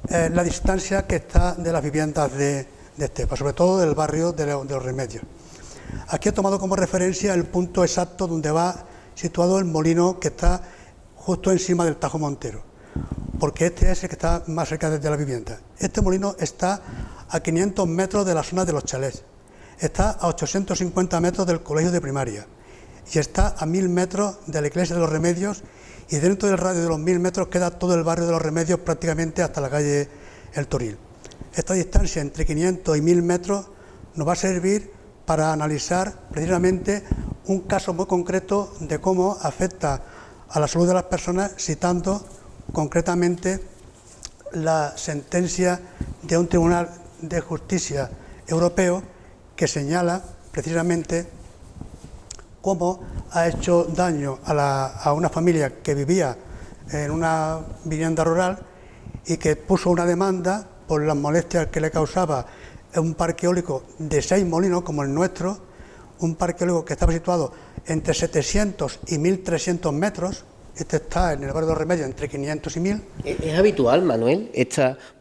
la distancia que está de las viviendas de Estepa, sobre todo del barrio de los Remedios. Aquí he tomado como referencia el punto exacto donde va situado el molino que está justo encima del Tajo Montero, porque este es el que está más cerca de la vivienda. Este molino está a 500 metros de la zona de los chalés, está a 850 metros del colegio de primaria y está a 1.000 metros de la iglesia de los Remedios, y dentro del radio de los 1.000 metros queda todo el barrio de los Remedios prácticamente hasta la calle El Toril. Esta distancia entre 500 y 1.000 metros nos va a servir para analizar precisamente un caso muy concreto de cómo afecta a la salud de las personas, citando concretamente la sentencia de un Tribunal de Justicia Europeo que señala precisamente cómo ha hecho daño a una familia que vivía en una vivienda rural y que puso una demanda por las molestias que le causaba un parque eólico de 6 molinos como el nuestro, un parque eólico que estaba situado entre 700 y 1.300 metros. Este está en el barrio de los Remedios entre 500 y 1.000. ¿Es habitual, Manuel,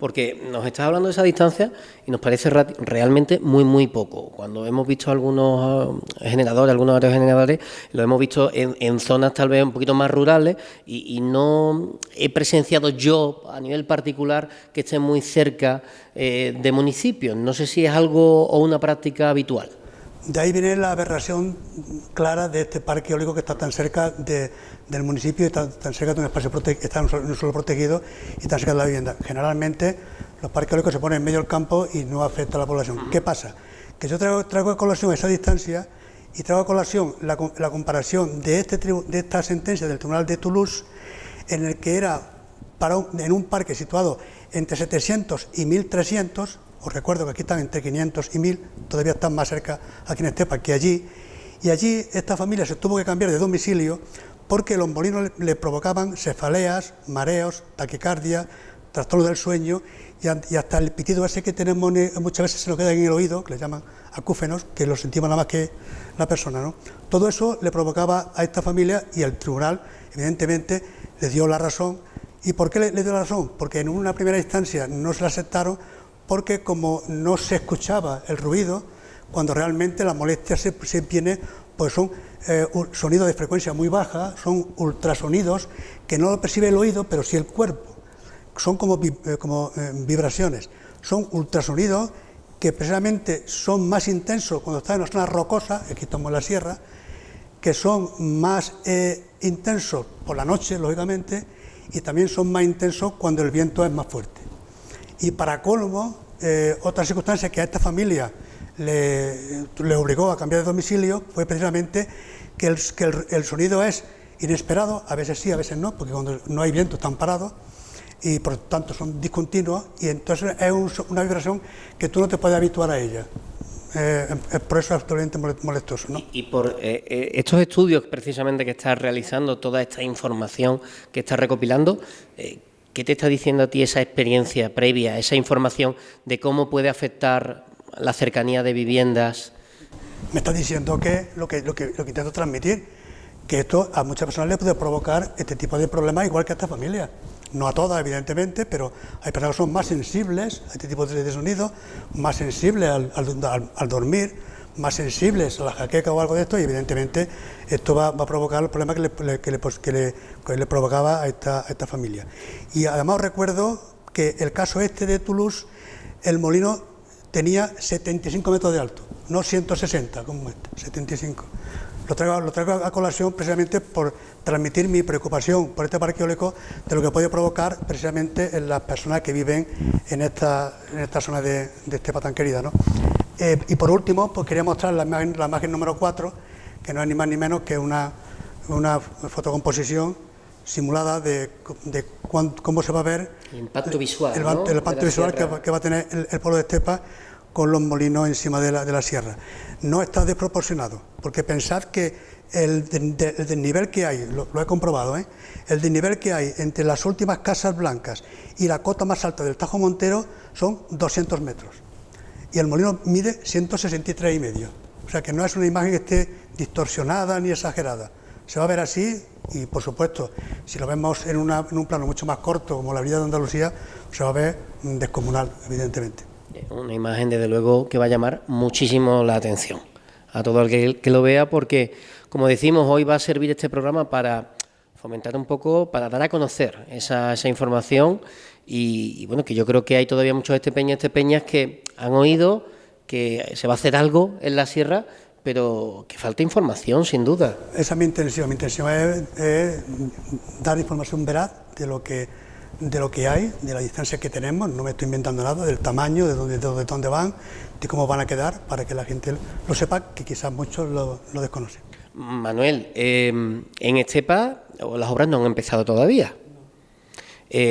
porque nos estás hablando de esa distancia y nos parece realmente muy poco? Cuando hemos visto algunos generadores, algunos aerogeneradores, lo hemos visto en zonas tal vez un poquito más rurales y no he presenciado yo a nivel particular que estén muy cerca de municipios. No sé si es algo o una práctica habitual. De ahí viene la aberración clara de este parque eólico que está tan cerca del municipio y tan cerca de un espacio está en un suelo protegido y tan cerca de la vivienda. Generalmente los parques eólicos se ponen en medio del campo y no afecta a la población. ¿Qué pasa? Que yo traigo a colación esa distancia y traigo a colación la comparación de esta sentencia del Tribunal de Toulouse, en el que era en un parque situado entre 700 y 1.300. Os recuerdo que aquí están entre 500 y 1.000, todavía están más cerca aquí en Estepa que allí. Y allí esta familia se tuvo que cambiar de domicilio porque los molinos le provocaban cefaleas, mareos, taquicardia, trastorno del sueño y hasta el pitido ese que tenemos muchas veces se nos queda en el oído, que le llaman acúfenos, que lo sentimos nada más que la persona, ¿no? Todo eso le provocaba a esta familia y el tribunal, evidentemente, le dio la razón. ¿Y por qué le dio la razón? Porque en una primera instancia no se la aceptaron, porque como no se escuchaba el ruido, cuando realmente la molestia se viene, pues son sonidos de frecuencia muy baja, son ultrasonidos que no lo percibe el oído, pero sí el cuerpo, son como vibraciones, son ultrasonidos que precisamente son más intensos cuando están en una zona rocosa, aquí estamos en la sierra, que son más intensos por la noche, lógicamente, y también son más intensos cuando el viento es más fuerte. Y para colmo, otra circunstancia que a esta familia le obligó a cambiar de domicilio fue precisamente que el sonido es inesperado, a veces sí, a veces no, porque cuando no hay viento están parados y por tanto son discontinuos, y entonces es una vibración que tú no te puedes habituar a ella. Por eso es absolutamente molestoso, ¿no? Y por estos estudios precisamente que estás realizando, toda esta información que estás recopilando, ¿qué te está diciendo a ti esa experiencia previa, esa información de cómo puede afectar la cercanía de viviendas? Me está diciendo que lo que intento transmitir, que esto a muchas personas les puede provocar este tipo de problemas, igual que a esta familia. No a todas, evidentemente, pero hay personas que son más sensibles a este tipo de sonidos, más sensibles al dormir, más sensibles a la jaqueca o algo de esto, y evidentemente esto va a provocar los problemas que le provocaba a esta familia. Y además recuerdo que el caso este de Toulouse, el molino tenía 75 metros de alto, no 160 como este, 75. Lo traigo a colación precisamente por transmitir mi preocupación por este parque eólico, de lo que puede provocar precisamente en las personas que viven en esta zona de estepa tan querida, ¿no? Y por último, pues quería mostrar la imagen número 4, que no es ni más ni menos que una fotocomposición simulada de cómo se va a ver el impacto visual, el impacto visual que va a tener el pueblo de estepa con los molinos encima de la sierra. No está desproporcionado, porque pensad que el desnivel que hay, lo he comprobado, el desnivel que hay entre las últimas casas blancas y la cota más alta del Tajo Montero son 200 metros. Y el molino mide 163,5. O sea que no es una imagen que esté distorsionada ni exagerada. Se va a ver así y, por supuesto, si lo vemos en un plano mucho más corto, como la avenida de Andalucía, se va a ver descomunal, evidentemente. Una imagen, desde luego, que va a llamar muchísimo la atención a todo el que lo vea, porque, como decimos, hoy va a servir este programa para fomentar un poco, para dar a conocer esa información y bueno, que yo creo que hay todavía muchos estepeñas que han oído que se va a hacer algo en la sierra, pero que falta información, sin duda. Esa es mi intención. Mi intención es dar información veraz de lo que hay, de la distancia que tenemos. No me estoy inventando nada, del tamaño, de dónde van, de cómo van a quedar, para que la gente lo sepa, que quizás muchos lo desconocen. Manuel, en Estepa las obras no han empezado todavía.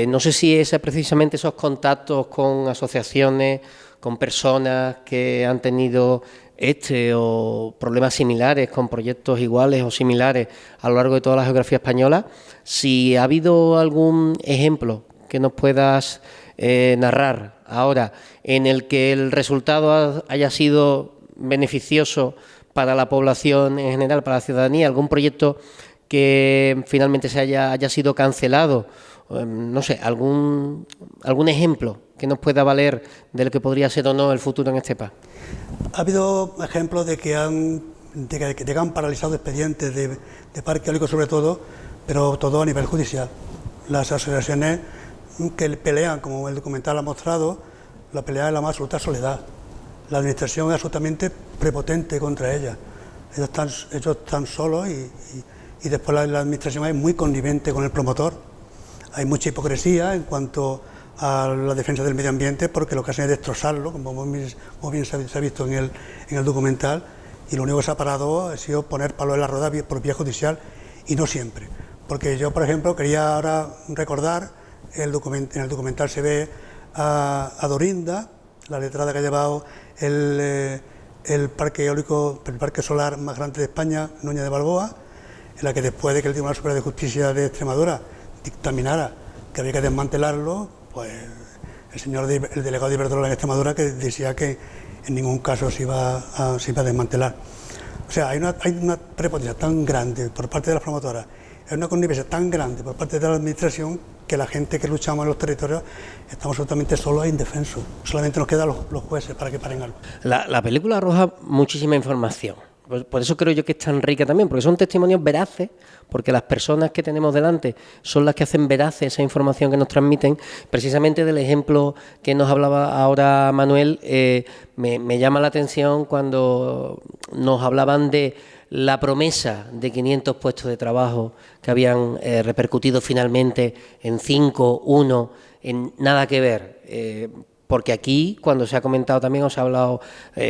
No sé si es precisamente esos contactos con asociaciones, con personas que han tenido o problemas similares, con proyectos iguales o similares a lo largo de toda la geografía española, si ha habido algún ejemplo que nos puedas narrar ahora en el que el resultado haya sido beneficioso para la población en general, para la ciudadanía, algún proyecto que finalmente haya sido cancelado, no sé, algún ejemplo que nos pueda valer de lo que podría ser o no el futuro en Estepa. Ha habido ejemplos de que han paralizado expedientes de parque eólico, sobre todo, pero todo a nivel judicial. Las asociaciones que pelean, como el documental ha mostrado, la pelea es la más absoluta soledad. La administración es absolutamente prepotente contra ella. Ellos están solos y después la administración es muy connivente con el promotor. Hay mucha hipocresía en cuanto a la defensa del medio ambiente, porque lo que hacen es destrozarlo, como muy bien se ha visto en el documental, y lo único que se ha parado ha sido poner palos en la rueda por vía judicial, y no siempre. Porque yo, por ejemplo, quería ahora recordar, en el documental se ve a Dorinda, la letrada que ha llevado el parque eólico, el parque solar más grande de España, Núñez de Balboa, en la que después de que el Tribunal Superior de Justicia de Extremadura dictaminara que había que desmantelarlo, pues el delegado de Iberdrola en Extremadura, que decía que en ningún caso se iba a desmantelar. O sea, hay una prepotencia tan grande por parte de las promotoras, hay una connivencia tan grande por parte de la administración, que la gente que luchamos en los territorios estamos absolutamente solos e indefensos. Solamente nos quedan los jueces para que paren algo. La película arroja muchísima información, Por eso creo yo que es tan rica también, porque son testimonios veraces, porque las personas que tenemos delante son las que hacen veraces esa información que nos transmiten. Precisamente del ejemplo que nos hablaba ahora Manuel, me llama la atención cuando nos hablaban de la promesa de 500 puestos de trabajo que habían repercutido finalmente en 5, 1, en nada que ver. Porque aquí, cuando se ha comentado también, os ha hablado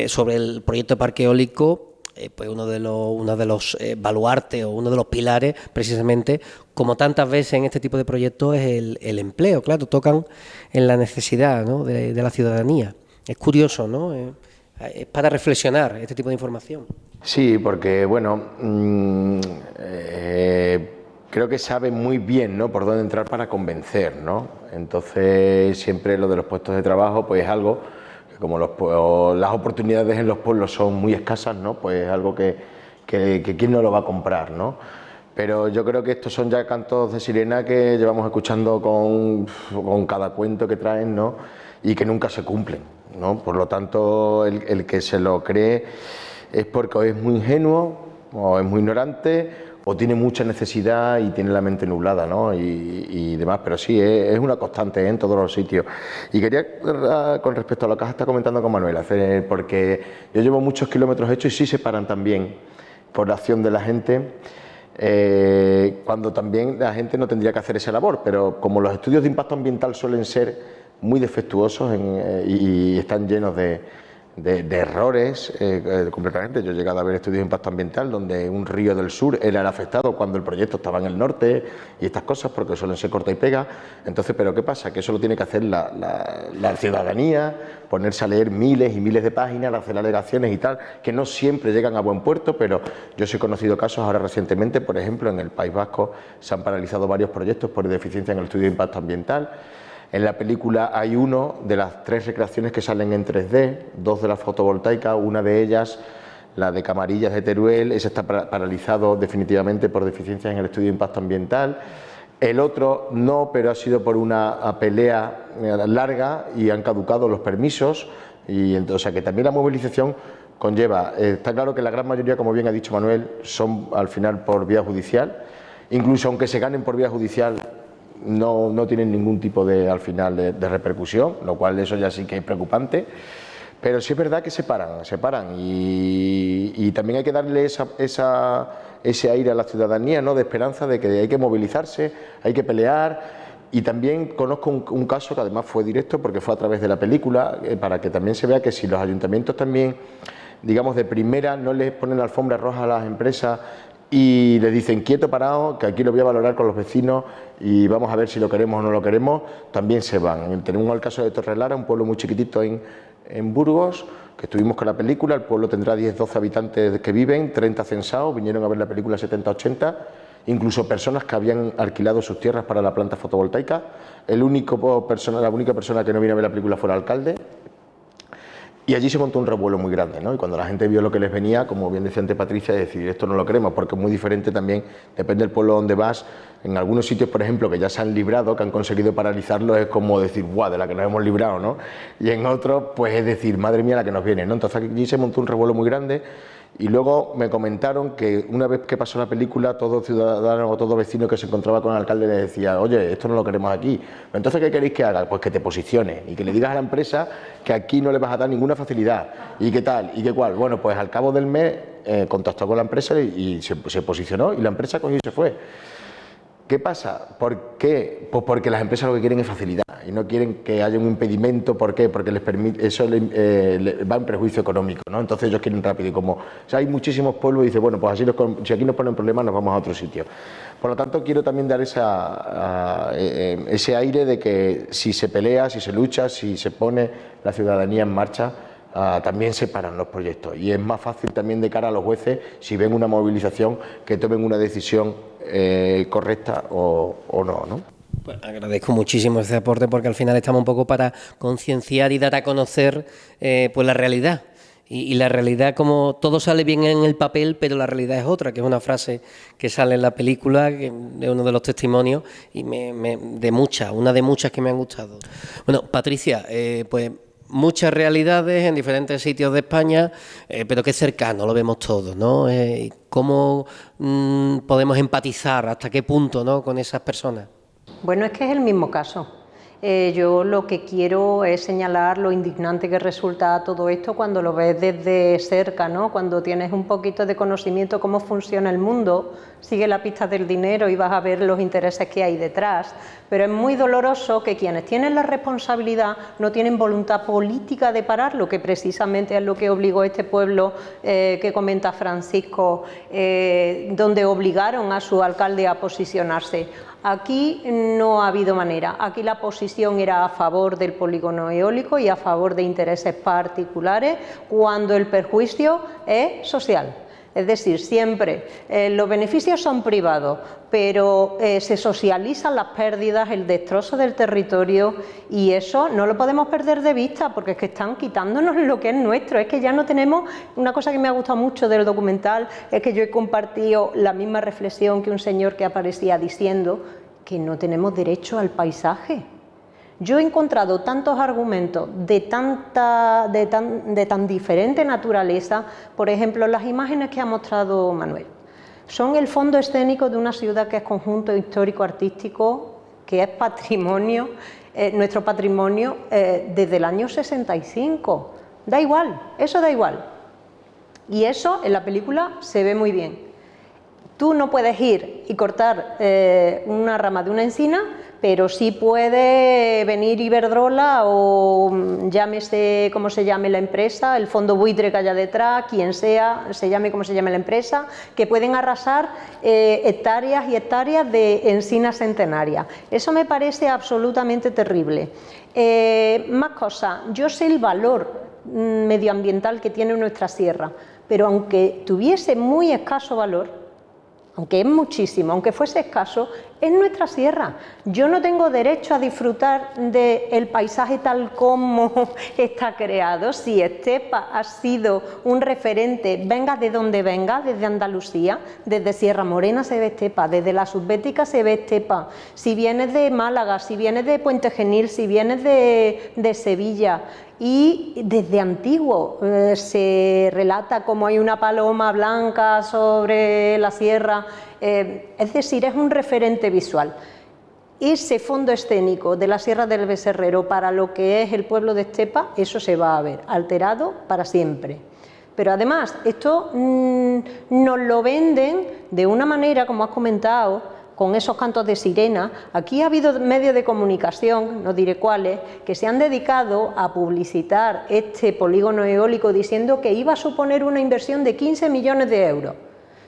sobre el proyecto de parque eólico, pues uno de los baluartes o uno de los pilares, precisamente, como tantas veces en este tipo de proyectos, es el empleo. Claro, tocan en la necesidad, ¿no?, de la ciudadanía. Es curioso, ¿no? Es para reflexionar este tipo de información. Sí, porque, bueno, creo que sabe muy bien, ¿no?, por dónde entrar para convencer, ¿no? Entonces, siempre lo de los puestos de trabajo, pues es algo que, como las oportunidades en los pueblos son muy escasas, ¿no?, pues es algo que quién no lo va a comprar, ¿no? Pero yo creo que estos son ya cantos de sirena que llevamos escuchando con cada cuento que traen, ¿no?, y que nunca se cumplen, ¿no? Por lo tanto, el que se lo cree es porque o es muy ingenuo, o es muy ignorante, o tiene mucha necesidad y tiene la mente nublada, ¿no?, y demás. Pero sí, es una constante en todos los sitios. Y quería, con respecto a lo que has estado comentando con Manuel, porque yo llevo muchos kilómetros hechos y sí se paran también por la acción de la gente, cuando también la gente no tendría que hacer esa labor. Pero como los estudios de impacto ambiental suelen ser muy defectuosos y están llenos de errores completamente. Yo he llegado a ver estudios de impacto ambiental donde un río del sur era el afectado cuando el proyecto estaba en el norte y estas cosas, porque suelen ser corta y pega. Entonces, ¿pero qué pasa? Que eso lo tiene que hacer la ciudadanía, ponerse a leer miles y miles de páginas, hacer alegaciones y tal, que no siempre llegan a buen puerto. Pero yo sí he conocido casos ahora recientemente, por ejemplo, en el País Vasco se han paralizado varios proyectos por deficiencia en el estudio de impacto ambiental. En la película hay uno de las 3 recreaciones que salen en 3D, 2 de la fotovoltaica, una de ellas, la de Camarillas de Teruel, ese está paralizado definitivamente por deficiencias en el estudio de impacto ambiental. El otro no, pero ha sido por una pelea larga y han caducado los permisos, o sea que también la movilización conlleva. Está claro que la gran mayoría, como bien ha dicho Manuel, son al final por vía judicial. Incluso aunque se ganen por vía judicial, no tienen ningún tipo al final de repercusión, lo cual eso ya sí que es preocupante. Pero sí es verdad que se paran y también hay que darle ese aire a la ciudadanía, ¿no?, de esperanza, de que hay que movilizarse, hay que pelear. Y también conozco un caso que además fue directo porque fue a través de la película, para que también se vea que si los ayuntamientos también, digamos, de primera no les ponen alfombra roja a las empresas y les dicen quieto, parado, que aquí lo voy a valorar con los vecinos y vamos a ver si lo queremos o no lo queremos, también se van. Tenemos el caso de Torrelara, un pueblo muy chiquitito en Burgos, que estuvimos con la película. El pueblo tendrá 10-12 habitantes que viven, 30 censados, vinieron a ver la película 70-80, incluso personas que habían alquilado sus tierras para la planta fotovoltaica. La única persona que no vino a ver la película fue el alcalde. Y allí se montó un revuelo muy grande, ¿no? Y cuando la gente vio lo que les venía, como bien decía antes Patricia, decir esto no lo queremos, porque es muy diferente también, depende del pueblo donde vas. En algunos sitios, por ejemplo, que ya se han librado, que han conseguido paralizarlo, es como decir, ¡guau!, de la que nos hemos librado, ¿no? Y en otros, pues es decir, madre mía, la que nos viene, ¿no? Entonces allí se montó un revuelo muy grande. Y luego me comentaron que una vez que pasó la película, todo ciudadano o todo vecino que se encontraba con el alcalde le decía, oye, esto no lo queremos aquí. Entonces, ¿qué queréis que haga? Pues que te posiciones y que le digas a la empresa que aquí no le vas a dar ninguna facilidad. ¿Y qué tal? ¿Y qué cual? Bueno, pues al cabo del mes contactó con la empresa y se posicionó y la empresa cogió y se fue. ¿Qué pasa? ¿Por qué? Pues porque las empresas lo que quieren es facilidad y no quieren que haya un impedimento. ¿Por qué? Porque les permite, eso le va en prejuicio económico, ¿no? Entonces ellos quieren rápido. Y como hay muchísimos pueblos, dice, bueno, pues así si aquí nos ponen problemas, nos vamos a otro sitio. Por lo tanto, quiero también dar ese aire de que si se pelea, si se lucha, si se pone la ciudadanía en marcha, también se paran los proyectos. Y es más fácil también de cara a los jueces, si ven una movilización, que tomen una decisión correcta o no, ¿no? Pues agradezco muchísimo ese aporte, porque al final estamos un poco para concienciar y dar a conocer pues la realidad. Y la realidad, como todo sale bien en el papel, pero la realidad es otra, que es una frase que sale en la película, de uno de los testimonios, y una de muchas que me han gustado. Bueno, Patricia, pues muchas realidades en diferentes sitios de España, pero que es cercano, lo vemos todos, ¿no? ¿Cómo podemos empatizar, hasta qué punto, ¿no?, con esas personas? Bueno, es que es el mismo caso. Yo lo que quiero es señalar lo indignante que resulta todo esto cuando lo ves desde cerca, ¿no? Cuando tienes un poquito de conocimiento cómo funciona el mundo, sigue la pista del dinero y vas a ver los intereses que hay detrás. Pero es muy doloroso que quienes tienen la responsabilidad no tienen voluntad política de pararlo, que precisamente es lo que obligó este pueblo que comenta Francisco, donde obligaron a su alcalde a posicionarse. Aquí no ha habido manera. Aquí la posición era a favor del polígono eólico y a favor de intereses particulares cuando el perjuicio es social. Es decir, siempre los beneficios son privados, pero se socializan las pérdidas, el destrozo del territorio, y eso no lo podemos perder de vista porque es que están quitándonos lo que es nuestro. Es que ya no tenemos... Una cosa que me ha gustado mucho del documental es que yo he compartido la misma reflexión que un señor que aparecía diciendo que no tenemos derecho al paisaje. Yo he encontrado tantos argumentos de tan diferente naturaleza. Por ejemplo, las imágenes que ha mostrado Manuel son el fondo escénico de una ciudad que es conjunto histórico-artístico, que es patrimonio, nuestro patrimonio desde el año 65. Da igual, eso da igual. Y eso en la película se ve muy bien. Tú no puedes ir y cortar una rama de una encina, pero sí puede venir Iberdrola o llámese como se llame la empresa, el fondo buitre que haya detrás, quien sea, se llame como se llame la empresa, que pueden arrasar hectáreas y hectáreas de encina centenaria. Eso me parece absolutamente terrible. Más cosas, yo sé el valor medioambiental que tiene nuestra sierra, pero aunque tuviese muy escaso valor, aunque es muchísimo, aunque fuese escaso, es nuestra sierra. Yo no tengo derecho a disfrutar del paisaje tal como está creado. Si Estepa ha sido un referente, venga de donde venga, desde Andalucía, desde Sierra Morena se ve Estepa, desde la Subbética se ve Estepa, si vienes de Málaga, si vienes de Puente Genil, si vienes de Sevilla. Y desde antiguo se relata cómo hay una paloma blanca sobre la sierra, es decir, es un referente visual. Ese fondo escénico de la Sierra del Becerrero para lo que es el pueblo de Estepa, eso se va a ver alterado para siempre. Pero además, esto nos lo venden de una manera, como has comentado, con esos cantos de sirena. Aquí ha habido medios de comunicación, no diré cuáles, que se han dedicado a publicitar este polígono eólico diciendo que iba a suponer una inversión de 15 millones de euros.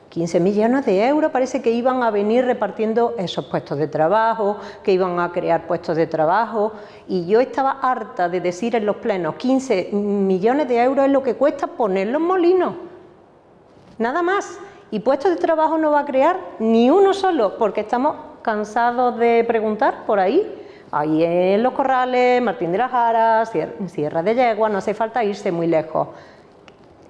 15 millones de euros parece que iban a venir repartiendo esos puestos de trabajo, que iban a crear puestos de trabajo, y yo estaba harta de decir en los plenos, 15 millones de euros es lo que cuesta poner los molinos, nada más. Y puestos de trabajo no va a crear ni uno solo, porque estamos cansados de preguntar por ahí. Ahí en Los Corrales, Martín de la Jara, Sierra de Yegua, no hace falta irse muy lejos.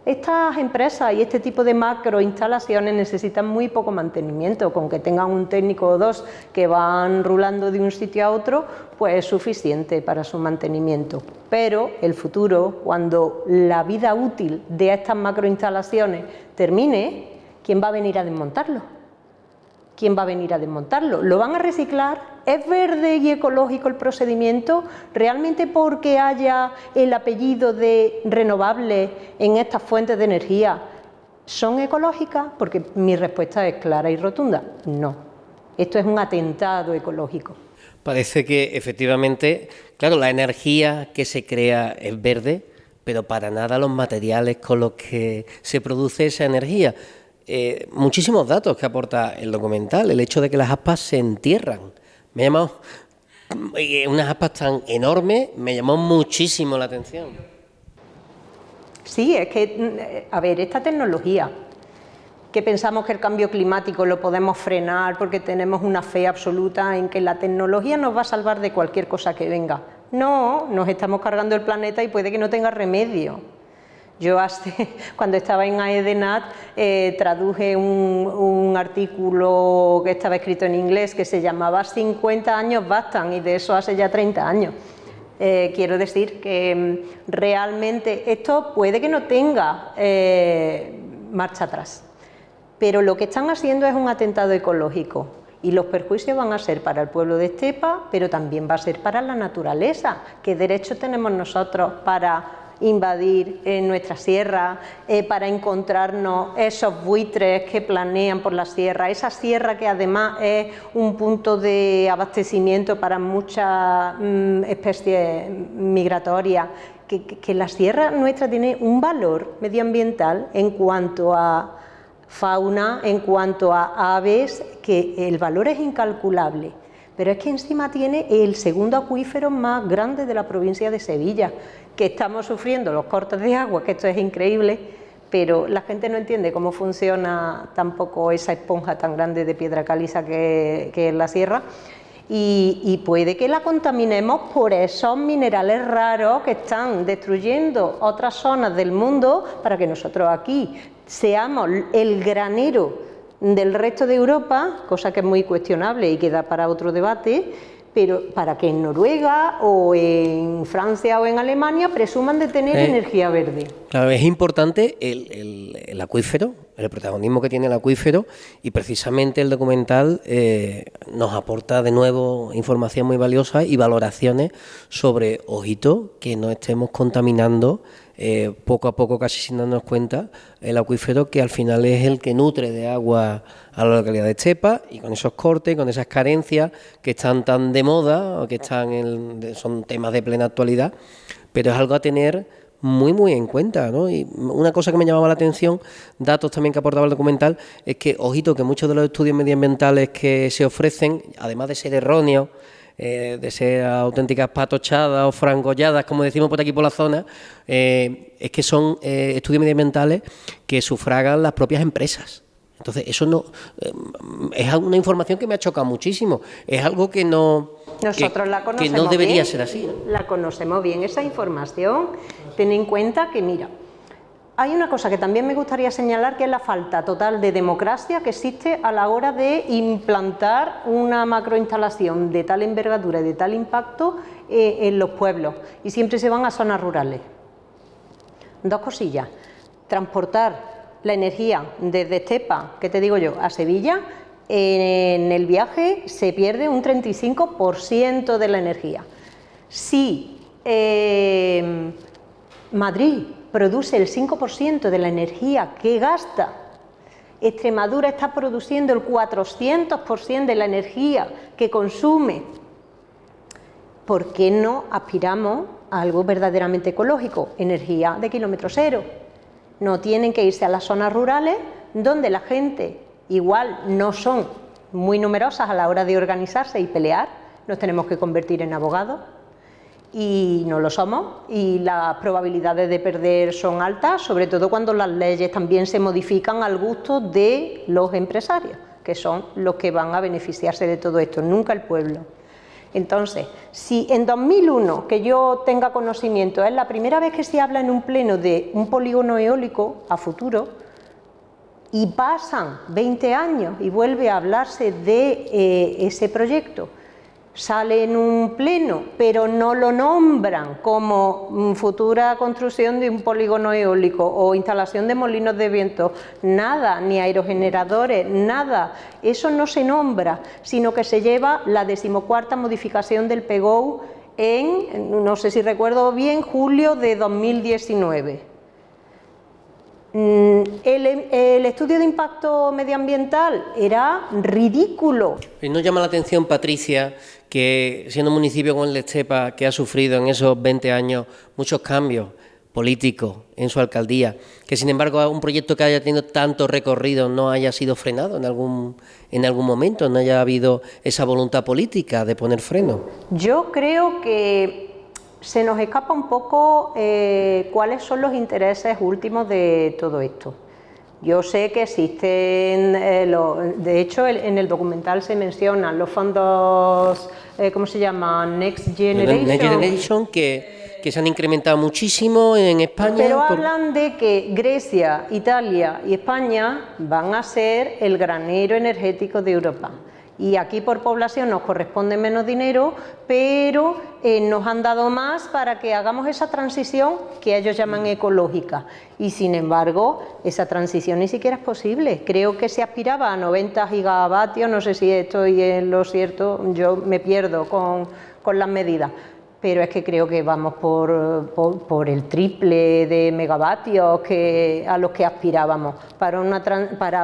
Estas empresas y este tipo de macroinstalaciones necesitan muy poco mantenimiento, con que tengan un técnico o dos que van rulando de un sitio a otro, pues es suficiente para su mantenimiento. Pero el futuro, cuando la vida útil de estas macroinstalaciones termine, ¿quién va a venir a desmontarlo? ¿Quién va a venir a desmontarlo? ¿Lo van a reciclar? ¿Es verde y ecológico el procedimiento? ¿Realmente porque haya el apellido de renovable en estas fuentes de energía son ecológicas? Porque mi respuesta es clara y rotunda, no. Esto es un atentado ecológico. Parece que efectivamente, claro, la energía que se crea es verde, pero para nada los materiales con los que se produce esa energía. Muchísimos datos que aporta el documental, el hecho de que las aspas se entierran. Me ha llamado, unas aspas tan enormes, me llamó muchísimo la atención. Sí, es que, a ver, esta tecnología, que pensamos que el cambio climático lo podemos frenar porque tenemos una fe absoluta en que la tecnología nos va a salvar de cualquier cosa que venga. No, nos estamos cargando el planeta y puede que no tenga remedio. Yo cuando estaba en AEDENAT traduje un artículo que estaba escrito en inglés que se llamaba 50 años bastan, y de eso hace ya 30 años. Quiero decir que realmente esto puede que no tenga marcha atrás, pero lo que están haciendo es un atentado ecológico y los perjuicios van a ser para el pueblo de Estepa, pero también va a ser para la naturaleza. ¿Qué derecho tenemos nosotros para invadir nuestra sierra, para encontrarnos esos buitres que planean por la sierra, esa sierra que además es un punto de abastecimiento para muchas especies migratorias, que la sierra nuestra tiene un valor medioambiental en cuanto a fauna, en cuanto a aves, que el valor es incalculable. Pero es que encima tiene el segundo acuífero más grande de la provincia de Sevilla, que estamos sufriendo los cortes de agua, que esto es increíble, pero la gente no entiende cómo funciona tampoco esa esponja tan grande de piedra caliza que es la sierra, y puede que la contaminemos por esos minerales raros que están destruyendo otras zonas del mundo para que nosotros aquí seamos el granero del resto de Europa, cosa que es muy cuestionable y queda para otro debate, pero para que en Noruega o en Francia o en Alemania presuman de tener energía verde. Claro, es importante el acuífero, el protagonismo que tiene el acuífero, y precisamente el documental nos aporta de nuevo información muy valiosa y valoraciones sobre, ojito, que no estemos contaminando poco a poco, casi sin darnos cuenta, el acuífero, que al final es el que nutre de agua a la localidad de Estepa, y con esos cortes, con esas carencias que están tan de moda, o que son temas de plena actualidad, pero es algo a tener muy en cuenta, ¿no? Y una cosa que me llamaba la atención, datos también que aportaba el documental, es que, ojito, que muchos de los estudios medioambientales que se ofrecen, además de ser erróneos, de ser auténticas patochadas o frangolladas, como decimos por aquí por la zona, es que son estudios medioambientales que sufragan las propias empresas. Entonces, eso no es una información que me ha chocado muchísimo. Es algo que no... Nosotros la conocemos que no debería bien, ser así, ¿no? La conocemos bien, esa información. Ten en cuenta que, mira, hay una cosa que también me gustaría señalar, que es la falta total de democracia que existe a la hora de implantar una macroinstalación de tal envergadura y de tal impacto en los pueblos, y siempre se van a zonas rurales. Dos cosillas: transportar la energía desde Estepa, ¿qué te digo yo?, a Sevilla. En el viaje se pierde un 35% de la energía. Si Madrid produce el 5% de la energía que gasta, Extremadura está produciendo el 400% de la energía que consume. ¿Por qué no aspiramos a algo verdaderamente ecológico? Energía de kilómetro cero. No tienen que irse a las zonas rurales, donde la gente igual no son muy numerosas a la hora de organizarse y pelear. Nos tenemos que convertir en abogados y no lo somos, y las probabilidades de perder son altas, sobre todo cuando las leyes también se modifican al gusto de los empresarios, que son los que van a beneficiarse de todo esto, nunca el pueblo. Entonces, si en 2001, que yo tenga conocimiento, es la primera vez que se habla en un pleno de un polígono eólico a futuro, y pasan 20 años y vuelve a hablarse de ese proyecto, sale en un pleno, pero no lo nombran como futura construcción de un polígono eólico o instalación de molinos de viento, nada, ni aerogeneradores, nada, eso no se nombra, sino que se lleva la 14ª modificación del PGOU en, no sé si recuerdo bien, julio de 2019. El estudio de impacto medioambiental era ridículo. ¿No llama la atención, Patricia, que siendo un municipio como el de Estepa, que ha sufrido en esos 20 años muchos cambios políticos en su alcaldía, que sin embargo un proyecto que haya tenido tanto recorrido no haya sido frenado en algún momento, no haya habido esa voluntad política de poner freno? Yo creo que se nos escapa un poco cuáles son los intereses últimos de todo esto. Yo sé que existen, de hecho en el documental se mencionan los fondos, ¿cómo se llama? Next Generation. Next Generation, que se han incrementado muchísimo en España. Pero hablan de que Grecia, Italia y España van a ser el granero energético de Europa. Y aquí por población nos corresponde menos dinero, pero nos han dado más para que hagamos esa transición que ellos llaman ecológica. Y sin embargo, esa transición ni siquiera es posible. Creo que se aspiraba a 90 gigavatios, no sé si estoy en lo cierto, yo me pierdo con las medidas. Pero es que creo que vamos por el triple de megavatios a los que aspirábamos para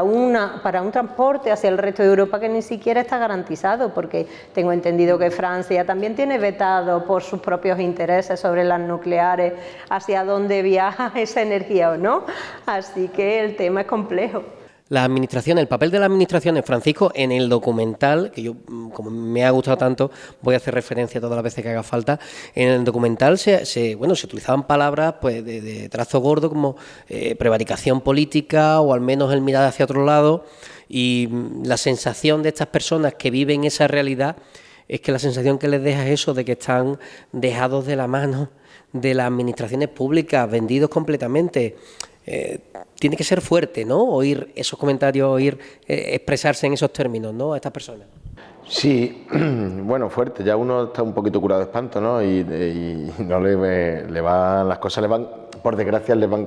un transporte hacia el resto de Europa que ni siquiera está garantizado, porque tengo entendido que Francia también tiene vetado por sus propios intereses sobre las nucleares hacia dónde viaja esa energía o no. Así que el tema es complejo. La administración, el papel de la administración, Francisco, en el documental, que yo, como me ha gustado tanto, voy a hacer referencia todas las veces que haga falta. En el documental se utilizaban palabras pues de trazo gordo como prevaricación política o al menos el mirar hacia otro lado, y la sensación de estas personas que viven esa realidad es que la sensación que les deja es eso de que están dejados de la mano de las administraciones públicas, vendidos completamente. Tiene que ser fuerte, ¿no? Oír esos comentarios, expresarse en esos términos, ¿no? A estas personas. Sí, bueno, fuerte. Ya uno está un poquito curado de espanto, ¿no? Y no le van, las cosas le van, por desgracia, le van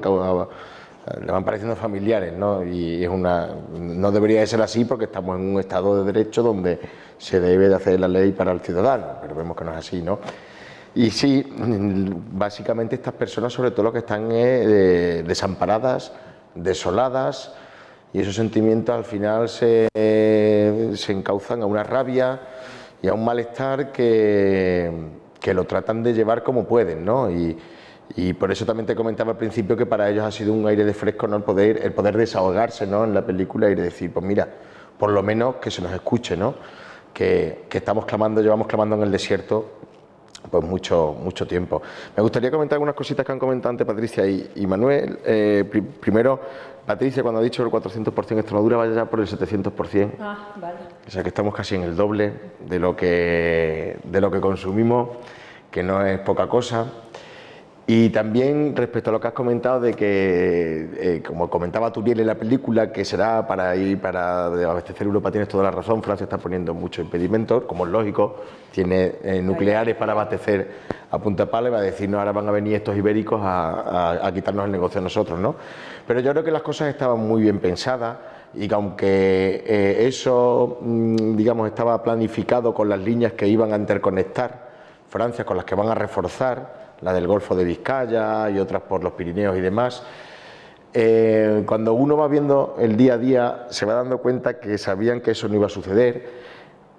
pareciendo familiares, ¿no? Y no debería de ser así porque estamos en un Estado de Derecho donde se debe de hacer la ley para el ciudadano, pero vemos que no es así, ¿no? Y sí, básicamente estas personas sobre todo lo que están desamparadas, desoladas, y esos sentimientos al final se encauzan a una rabia y a un malestar que lo tratan de llevar como pueden, ¿no? Y por eso también te comentaba al principio que para ellos ha sido un aire de fresco, ¿no? El poder desahogarse, ¿no? En la película y decir, pues mira, por lo menos que se nos escuche, ¿no? Que llevamos clamando en el desierto pues mucho tiempo. Me gustaría comentar algunas cositas que han comentado antes Patricia y Manuel. Primero, Patricia, cuando ha dicho el 400%, Extremadura vaya ya por el 700%. Ah, vale. O sea que estamos casi en el doble de lo que consumimos, que no es poca cosa. Y también respecto a lo que has comentado de que, como comentaba Turiel en la película, que será para abastecer Europa, tienes toda la razón, Francia está poniendo muchos impedimentos, como es lógico, tiene nucleares para abastecer a punta pala y va a decir, no, ahora van a venir estos ibéricos a quitarnos el negocio a nosotros, ¿no? Pero yo creo que las cosas estaban muy bien pensadas y que aunque eso, digamos, estaba planificado con las líneas que iban a interconectar Francia con las que van a reforzar, la del Golfo de Vizcaya y otras por los Pirineos y demás, cuando uno va viendo el día a día se va dando cuenta que sabían que eso no iba a suceder,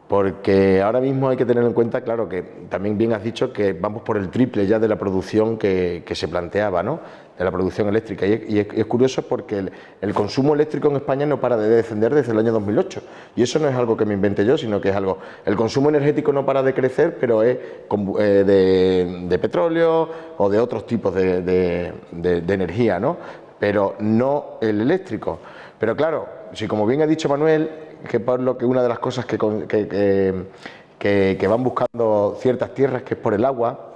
porque ahora mismo hay que tener en cuenta, claro, que también bien has dicho que vamos por el triple ya de la producción que se planteaba, ¿no? De la producción eléctrica, y es curioso porque el consumo eléctrico en España no para de descender desde el año 2008, y eso no es algo que me invente yo, sino que es algo, el consumo energético no para de crecer, pero es de petróleo o de otros tipos de energía, ¿no? Pero no el eléctrico. Pero claro, si como bien ha dicho Manuel, que por lo que una de las cosas que van buscando ciertas tierras, que es por el agua.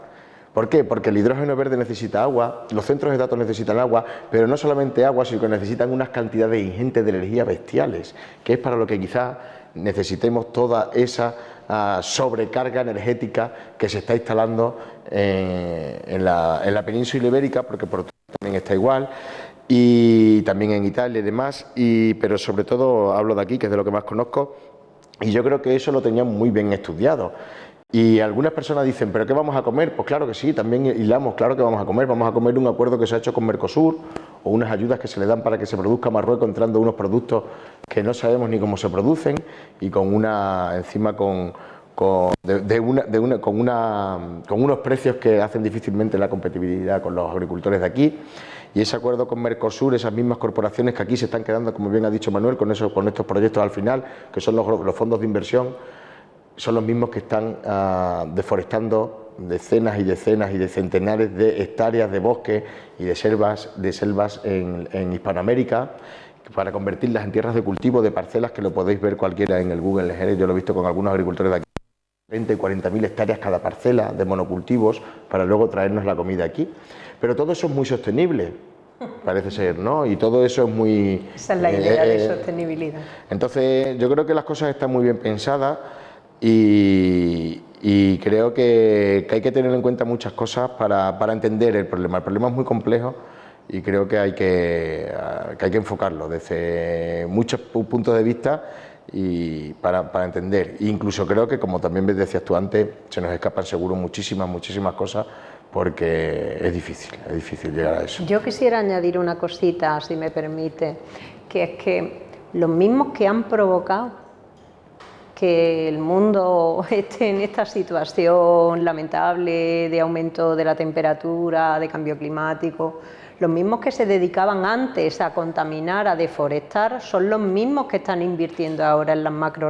¿Por qué? Porque el hidrógeno verde necesita agua, los centros de datos necesitan agua, pero no solamente agua, sino que necesitan unas cantidades ingentes de energía bestiales, que es para lo que quizás necesitemos toda esa sobrecarga energética que se está instalando en la península ibérica, porque por otro lado también está igual, y también en Italia y demás, pero sobre todo hablo de aquí, que es de lo que más conozco, y yo creo que eso lo tenían muy bien estudiado. Y algunas personas dicen, ¿pero qué vamos a comer? Pues claro que sí, también hilamos, claro que vamos a comer un acuerdo que se ha hecho con Mercosur, o unas ayudas que se le dan para que se produzca Marruecos entrando unos productos que no sabemos ni cómo se producen, y con unos precios que hacen difícilmente la competitividad con los agricultores de aquí. Y ese acuerdo con Mercosur, esas mismas corporaciones que aquí se están quedando, como bien ha dicho Manuel, con estos proyectos al final, que son los fondos de inversión, son los mismos que están deforestando decenas y decenas y de centenares de hectáreas de bosques y de selvas en Hispanoamérica, para convertirlas en tierras de cultivo de parcelas, que lo podéis ver cualquiera en el Google Earth. Yo lo he visto con algunos agricultores de aquí, 30 y 40.000 hectáreas cada parcela de monocultivos para luego traernos la comida aquí. Pero todo eso es muy sostenible, parece ser, ¿no? Y todo eso es muy... Esa es la idea de sostenibilidad. Entonces, yo creo que las cosas están muy bien pensadas y creo que hay que tener en cuenta muchas cosas para entender el problema. El problema es muy complejo y creo que hay que enfocarlo desde muchos puntos de vista y para entender. Incluso creo que, como también decías tú antes, se nos escapan seguro muchísimas cosas, porque es difícil llegar a eso. Yo quisiera añadir una cosita, si me permite, que es que los mismos que han provocado que el mundo esté en esta situación lamentable de aumento de la temperatura, de cambio climático, los mismos que se dedicaban antes a contaminar, a deforestar, son los mismos que están invirtiendo ahora en las macro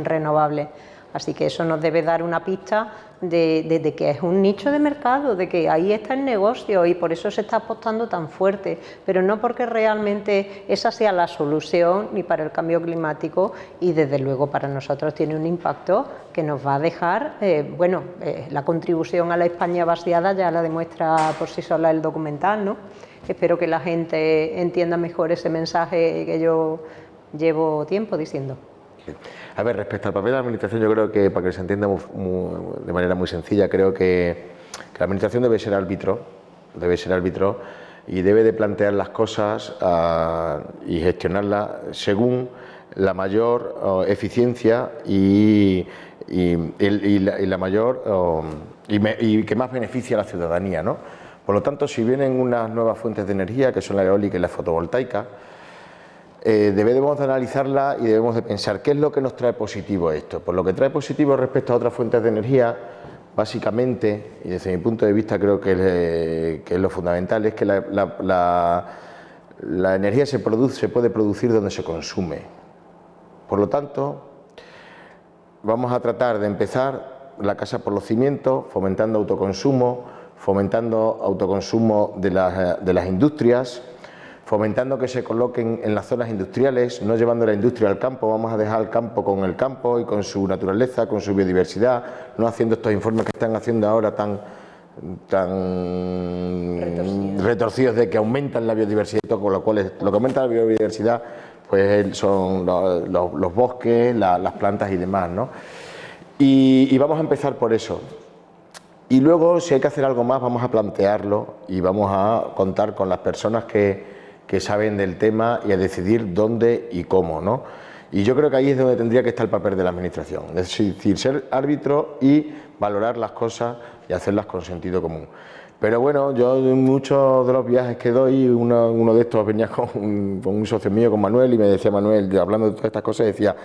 renovables. Así que eso nos debe dar una pista de que es un nicho de mercado, de que ahí está el negocio y por eso se está apostando tan fuerte, pero no porque realmente esa sea la solución ni para el cambio climático y desde luego para nosotros tiene un impacto que nos va a dejar, la contribución a la España vaciada ya la demuestra por sí sola el documental, ¿no? Espero que la gente entienda mejor ese mensaje que yo llevo tiempo diciendo. A ver, respecto al papel de la Administración, yo creo que, para que se entienda de manera muy sencilla, creo que la Administración debe ser árbitro y debe de plantear las cosas y gestionarlas según la mayor eficiencia y la mayor y que más beneficia a la ciudadanía, ¿no? Por lo tanto, si vienen unas nuevas fuentes de energía, que son la eólica y la fotovoltaica, debemos de analizarla y debemos de pensar qué es lo que nos trae positivo esto. Pues lo que trae positivo respecto a otras fuentes de energía, básicamente, y desde mi punto de vista creo que es lo fundamental, es que la energía se puede producir donde se consume. Por lo tanto, vamos a tratar de empezar la casa por los cimientos, fomentando autoconsumo de las industrias, fomentando que se coloquen en las zonas industriales, no llevando la industria al campo, vamos a dejar el campo y con su naturaleza, con su biodiversidad, no haciendo estos informes que están haciendo ahora tan retorcidos de que aumentan la biodiversidad, con lo cual lo que aumenta la biodiversidad pues son los bosques, las plantas y demás, ¿no? Y vamos a empezar por eso. Y luego, si hay que hacer algo más, vamos a plantearlo y vamos a contar con las personas que saben del tema y a decidir dónde y cómo, ¿no? Y yo creo que ahí es donde tendría que estar el papel de la Administración, es decir, ser árbitro y valorar las cosas y hacerlas con sentido común. Pero bueno, yo en muchos de los viajes que doy, uno de estos venía con un socio mío, con Manuel, y me decía Manuel, hablando de todas estas cosas, decía,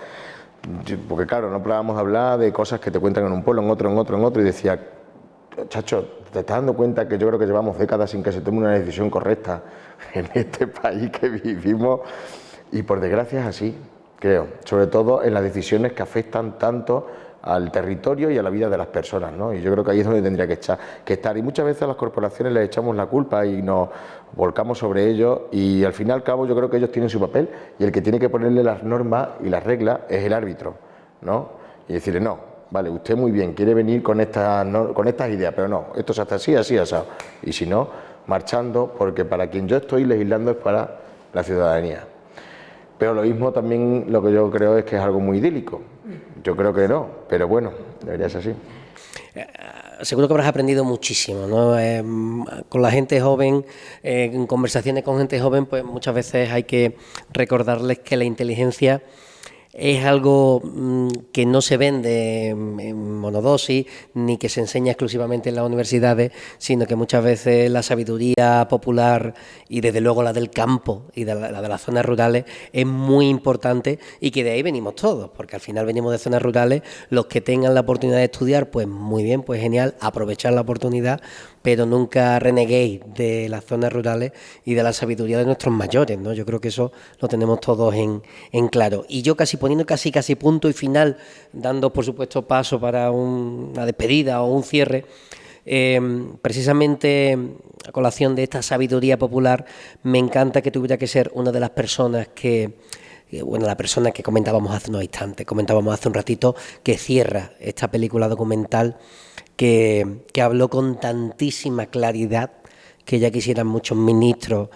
porque claro, no parábamos de hablar de cosas que te cuentan en un pueblo, en otro, y decía, chacho, ¿te estás dando cuenta que yo creo que llevamos décadas sin que se tome una decisión correcta en este país que vivimos? Y por desgracia es así, creo, sobre todo en las decisiones que afectan tanto al territorio y a la vida de las personas, ¿no? Y yo creo que ahí es donde tendría que estar. Y muchas veces a las corporaciones les echamos la culpa y nos volcamos sobre ellos, y al fin y al cabo yo creo que ellos tienen su papel, y el que tiene que ponerle las normas y las reglas es el árbitro, ¿no? Y decirle, no, vale, usted muy bien, quiere venir con estas ideas, pero no, esto se hace así, asado. Y si no, marchando, porque para quien yo estoy legislando es para la ciudadanía. Pero lo mismo también lo que yo creo es que es algo muy idílico. Yo creo que no, pero bueno, debería ser así. Seguro que habrás aprendido muchísimo, ¿no? Con la gente joven, en conversaciones con gente joven, pues muchas veces hay que recordarles que la inteligencia es algo que no se vende en monodosis ni que se enseña exclusivamente en las universidades, sino que muchas veces la sabiduría popular y desde luego la del campo y la de las zonas rurales es muy importante, y que de ahí venimos todos, porque al final venimos de zonas rurales. Los que tengan la oportunidad de estudiar, pues muy bien, pues genial, aprovechar la oportunidad, pero nunca reneguéis de las zonas rurales y de la sabiduría de nuestros mayores, ¿no? Yo creo que eso lo tenemos todos en claro. Y yo poniendo casi punto y final, dando por supuesto paso para una despedida o un cierre, precisamente a colación de esta sabiduría popular, me encanta que tuviera que ser una de las personas la persona que comentábamos hace unos instantes, comentábamos hace un ratito, que cierra esta película documental, que habló con tantísima claridad que ya quisieran muchos ministros,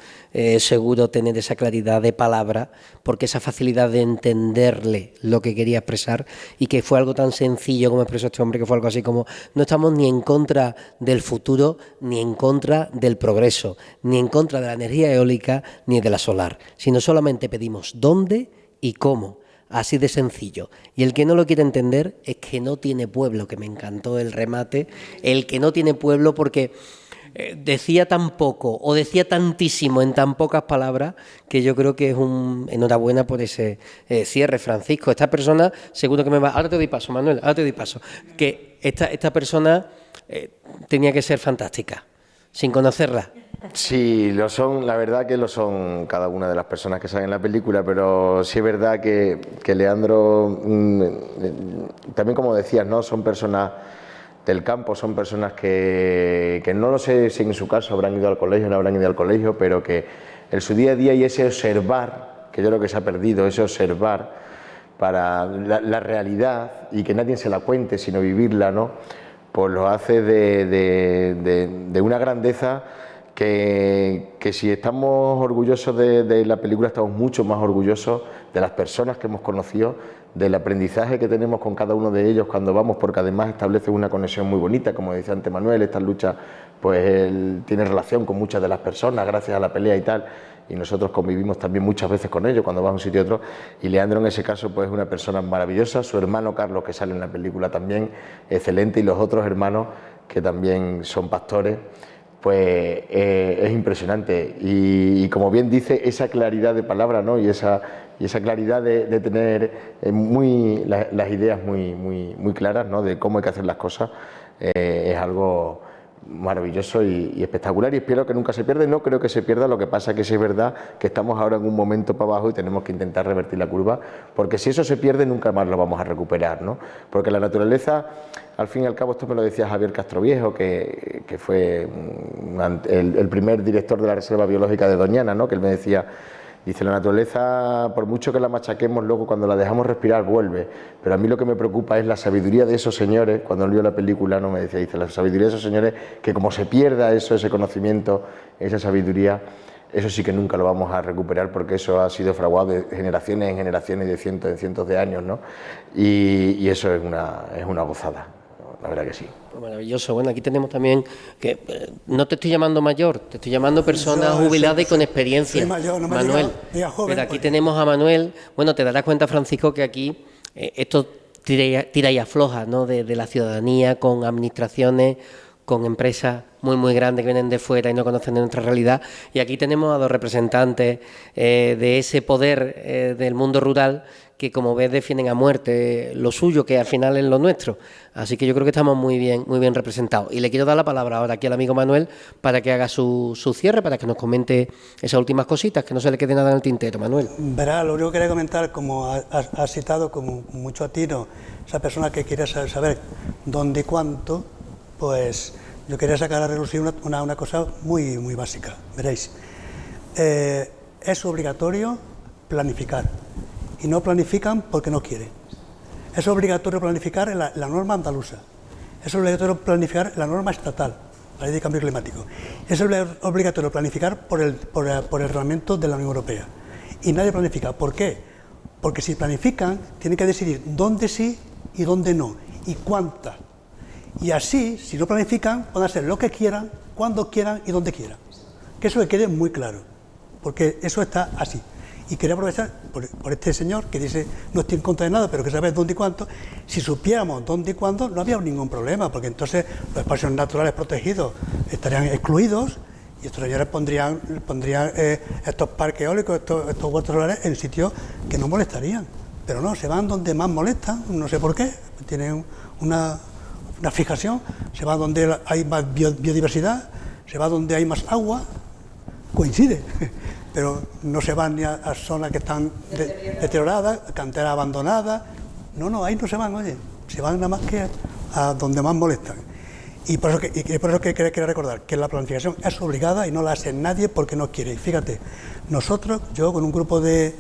seguro tener esa claridad de palabra, porque esa facilidad de entenderle lo que quería expresar, y que fue algo tan sencillo como expresó este hombre, que fue algo así como: no estamos ni en contra del futuro, ni en contra del progreso, ni en contra de la energía eólica, ni de la solar, sino solamente pedimos dónde y cómo. Así de sencillo. Y el que no lo quiere entender es que no tiene pueblo, que me encantó el remate, el que no tiene pueblo, porque decía tan poco o decía tantísimo en tan pocas palabras, que yo creo que es enhorabuena por ese cierre, Francisco. Esta persona, seguro que me va... Ahora te doy paso, Manuel, ahora te doy paso. Que esta persona tenía que ser fantástica, sin conocerla. Sí, lo son, la verdad que lo son cada una de las personas que salen en la película, pero sí es verdad que Leandro, también como decías, ¿no? Son personas del campo, son personas que no lo sé si en su caso habrán ido al colegio o no habrán ido al colegio, pero que en su día a día y ese observar, que yo creo que se ha perdido, ese observar para la realidad y que nadie se la cuente sino vivirla, ¿no? Pues lo hace de una grandeza que si estamos orgullosos de la película, estamos mucho más orgullosos de las personas que hemos conocido, del aprendizaje que tenemos con cada uno de ellos cuando vamos, porque además establece una conexión muy bonita, como decía antes Manuel. Esta lucha pues él tiene relación con muchas de las personas gracias a la pelea y tal, y nosotros convivimos también muchas veces con ellos cuando vamos a un sitio y otro, y Leandro en ese caso pues es una persona maravillosa, su hermano Carlos, que sale en la película, también excelente, y los otros hermanos que también son pastores, pues es impresionante. Y como bien dice, esa claridad de palabra, ¿no? y esa claridad de tener las ideas muy claras, ¿no? De cómo hay que hacer las cosas, es algo maravilloso y espectacular, y espero que nunca se pierda. No creo que se pierda, lo que pasa que sí es verdad que estamos ahora en un momento para abajo y tenemos que intentar revertir la curva, porque si eso se pierde nunca más lo vamos a recuperar, ¿no? Porque la naturaleza, al fin y al cabo, esto me lo decía Javier Castroviejo, que fue el primer director de la Reserva Biológica de Doñana, ¿no? Que él me decía, dice, la naturaleza, por mucho que la machaquemos, luego cuando la dejamos respirar vuelve, pero a mí lo que me preocupa es la sabiduría de esos señores. Cuando él vio la película, no me decía, dice, la sabiduría de esos señores, que como se pierda eso, ese conocimiento, esa sabiduría, eso sí que nunca lo vamos a recuperar, porque eso ha sido fraguado de generaciones en generaciones, de cientos en cientos de años, ¿no? Y eso es una gozada. La verdad que sí. Maravilloso. Bueno, aquí tenemos también que no te estoy llamando mayor, te estoy llamando persona jubilada y con experiencia. Soy mayor, no me Manuel. Diga joven, pero aquí tenemos a Manuel. Bueno, te darás cuenta, Francisco, que aquí esto tira y afloja, ¿no? De la ciudadanía, con administraciones, con empresas muy grandes que vienen de fuera y no conocen de nuestra realidad. Y aquí tenemos a dos representantes de ese poder del mundo rural, que como ves defienden a muerte lo suyo, que al final es lo nuestro. Así que yo creo que estamos muy bien representados. Y le quiero dar la palabra ahora aquí al amigo Manuel para que haga su cierre, para que nos comente esas últimas cositas, que no se le quede nada en el tintero. Manuel. Verá, lo único que quería comentar, como has citado como mucho atino, esa persona que quiere saber dónde y cuánto, pues yo quería sacar a relucir una cosa muy básica. Veréis, es obligatorio planificar. Y no planifican porque no quieren. Es obligatorio planificar la norma andaluza. Es obligatorio planificar la norma estatal, la ley de cambio climático. Es obligatorio planificar por el reglamento de la Unión Europea. Y nadie planifica. ¿Por qué? Porque si planifican, tienen que decidir dónde sí y dónde no, y cuántas. Y así, si no planifican, pueden hacer lo que quieran, cuando quieran y donde quieran. Que eso le quede muy claro, porque eso está así. Y quería aprovechar por este señor que dice no estoy en contra de nada, pero que sabe dónde y cuánto. Si supiéramos dónde y cuándo, no había ningún problema, porque entonces los espacios naturales protegidos estarían excluidos y estos señores pondrían estos parques eólicos, estos huertos solares en sitios que no molestarían. Pero no, se van donde más molestan, no sé por qué, tienen una fijación, se va donde hay más biodiversidad, se va donde hay más agua, coincide. Pero no se van ni a zonas que están deterioradas, canteras abandonadas. No, ahí no se van, oye, se van nada más que a donde más molestan. Y por eso que quería recordar que la planificación es obligada y no la hace nadie porque no quiere. Y fíjate, nosotros, yo con un grupo de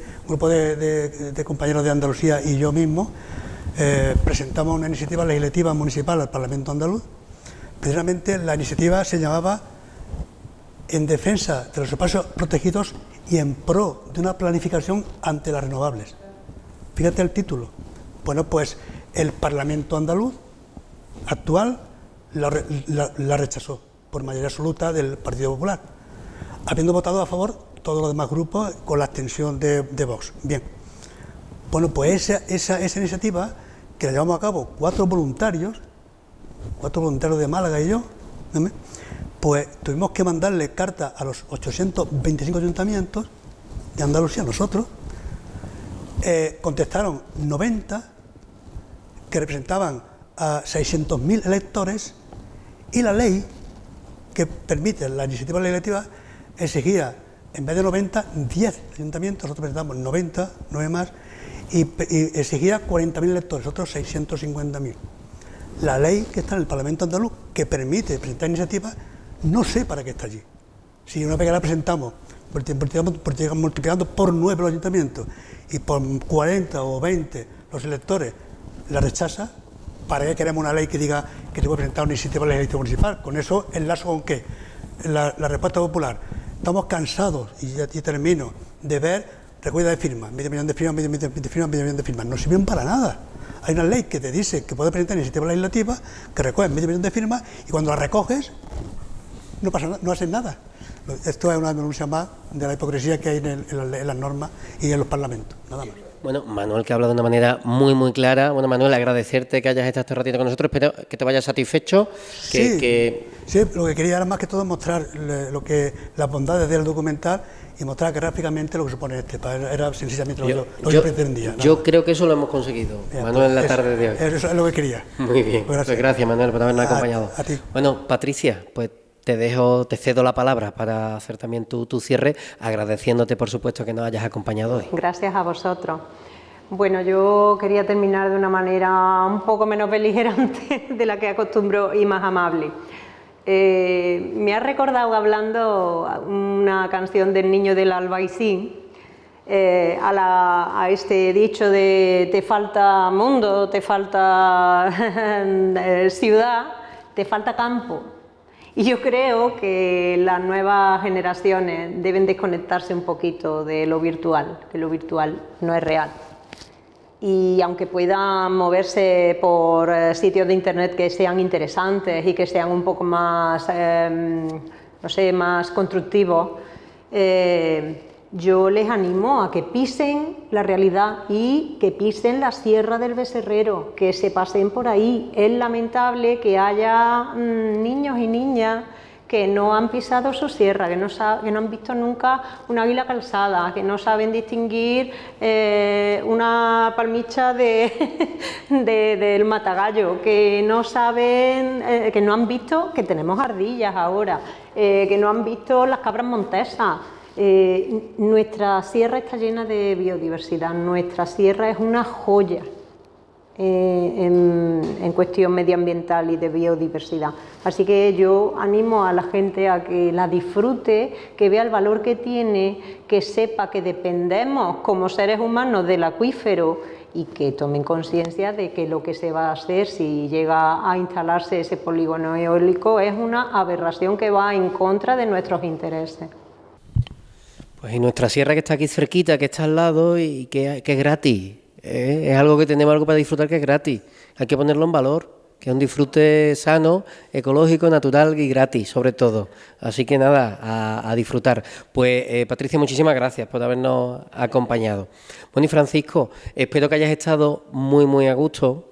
compañeros de Andalucía y yo mismo, presentamos una iniciativa legislativa municipal al Parlamento andaluz. Precisamente la iniciativa se llamaba en defensa de los espacios protegidos y en pro de una planificación ante las renovables. Fíjate el título. Bueno, pues el Parlamento andaluz actual la rechazó por mayoría absoluta del Partido Popular, habiendo votado a favor todos los demás grupos con la abstención de Vox. Bien, bueno, pues esa iniciativa que la llevamos a cabo cuatro voluntarios de Málaga y yo, pues tuvimos que mandarle carta a los 825 ayuntamientos de Andalucía, nosotros, contestaron 90, que representaban a 600.000 electores, y la ley que permite la iniciativa legislativa exigía, en vez de 90, 10 ayuntamientos, nosotros presentamos 90, 9 más, y exigía 40.000 electores, otros 650.000. La ley que está en el Parlamento andaluz, que permite presentar iniciativas, no sé para qué está allí. Si una vez que la presentamos, multiplicando por 9 los ayuntamientos y por 40 o 20 los electores la rechaza, ¿para qué queremos una ley que diga que se puede presentar una iniciativa legislativa municipal? Con eso enlazo con qué. La respuesta popular. Estamos cansados, y termino, de ver recogida de firmas, medio millón de firmas, no sirven para nada. Hay una ley que te dice que puedes presentar iniciativas legislativas, que recogen medio millón de firmas, y cuando las recoges, no pasa nada, no hacen nada. Esto es una denuncia más de la hipocresía que hay en las normas y en los parlamentos, nada más. Bueno, Manuel, que ha hablado de una manera muy, muy clara. Bueno, Manuel, agradecerte que hayas estado este ratito con nosotros. Espero que te vayas satisfecho. Sí, lo que quería era más que todo mostrar las bondades del documental y mostrar gráficamente lo que supone Era sencillamente lo que yo pretendía. Yo creo que eso lo hemos conseguido, Manuel, en la tarde de hoy. Eso es lo que quería. Muy bien. Pues gracias, Manuel, por habernos acompañado. A ti. Bueno, Patricia, pues te cedo la palabra para hacer también tu cierre, agradeciéndote, por supuesto, que nos hayas acompañado hoy. Gracias a vosotros. Bueno, yo quería terminar de una manera un poco menos beligerante de la que acostumbro y más amable. Me ha recordado, hablando, una canción del Niño del Albaicín, a este dicho de te falta mundo, te falta ciudad, te falta campo. Y yo creo que las nuevas generaciones deben desconectarse un poquito de lo virtual, que lo virtual no es real. Y aunque puedan moverse por sitios de internet que sean interesantes y que sean un poco más, no sé, más constructivos, yo les animo a que pisen la realidad y que pisen la Sierra del Becerrero, que se pasen por ahí. Es lamentable que haya niños y niñas que no han pisado su sierra, que no han visto nunca un águila calzada, que no saben distinguir una palmicha del matagallo, que no saben, que no han visto que tenemos ardillas ahora, que no han visto las cabras montesas. Nuestra sierra está llena de biodiversidad, nuestra sierra es una joya en cuestión medioambiental y de biodiversidad. Así que yo animo a la gente a que la disfrute, que vea el valor que tiene, que sepa que dependemos como seres humanos del acuífero y que tomen conciencia de que lo que se va a hacer si llega a instalarse ese polígono eólico es una aberración que va en contra de nuestros intereses. Pues y nuestra sierra, que está aquí cerquita, que está al lado y que es gratis, es algo que tenemos, algo para disfrutar, que es gratis. Hay que ponerlo en valor, que es un disfrute sano, ecológico, natural y gratis, sobre todo. Así que nada, a disfrutar. Pues Patricia, muchísimas gracias por habernos acompañado. Bueno, y Francisco, espero que hayas estado muy, muy a gusto.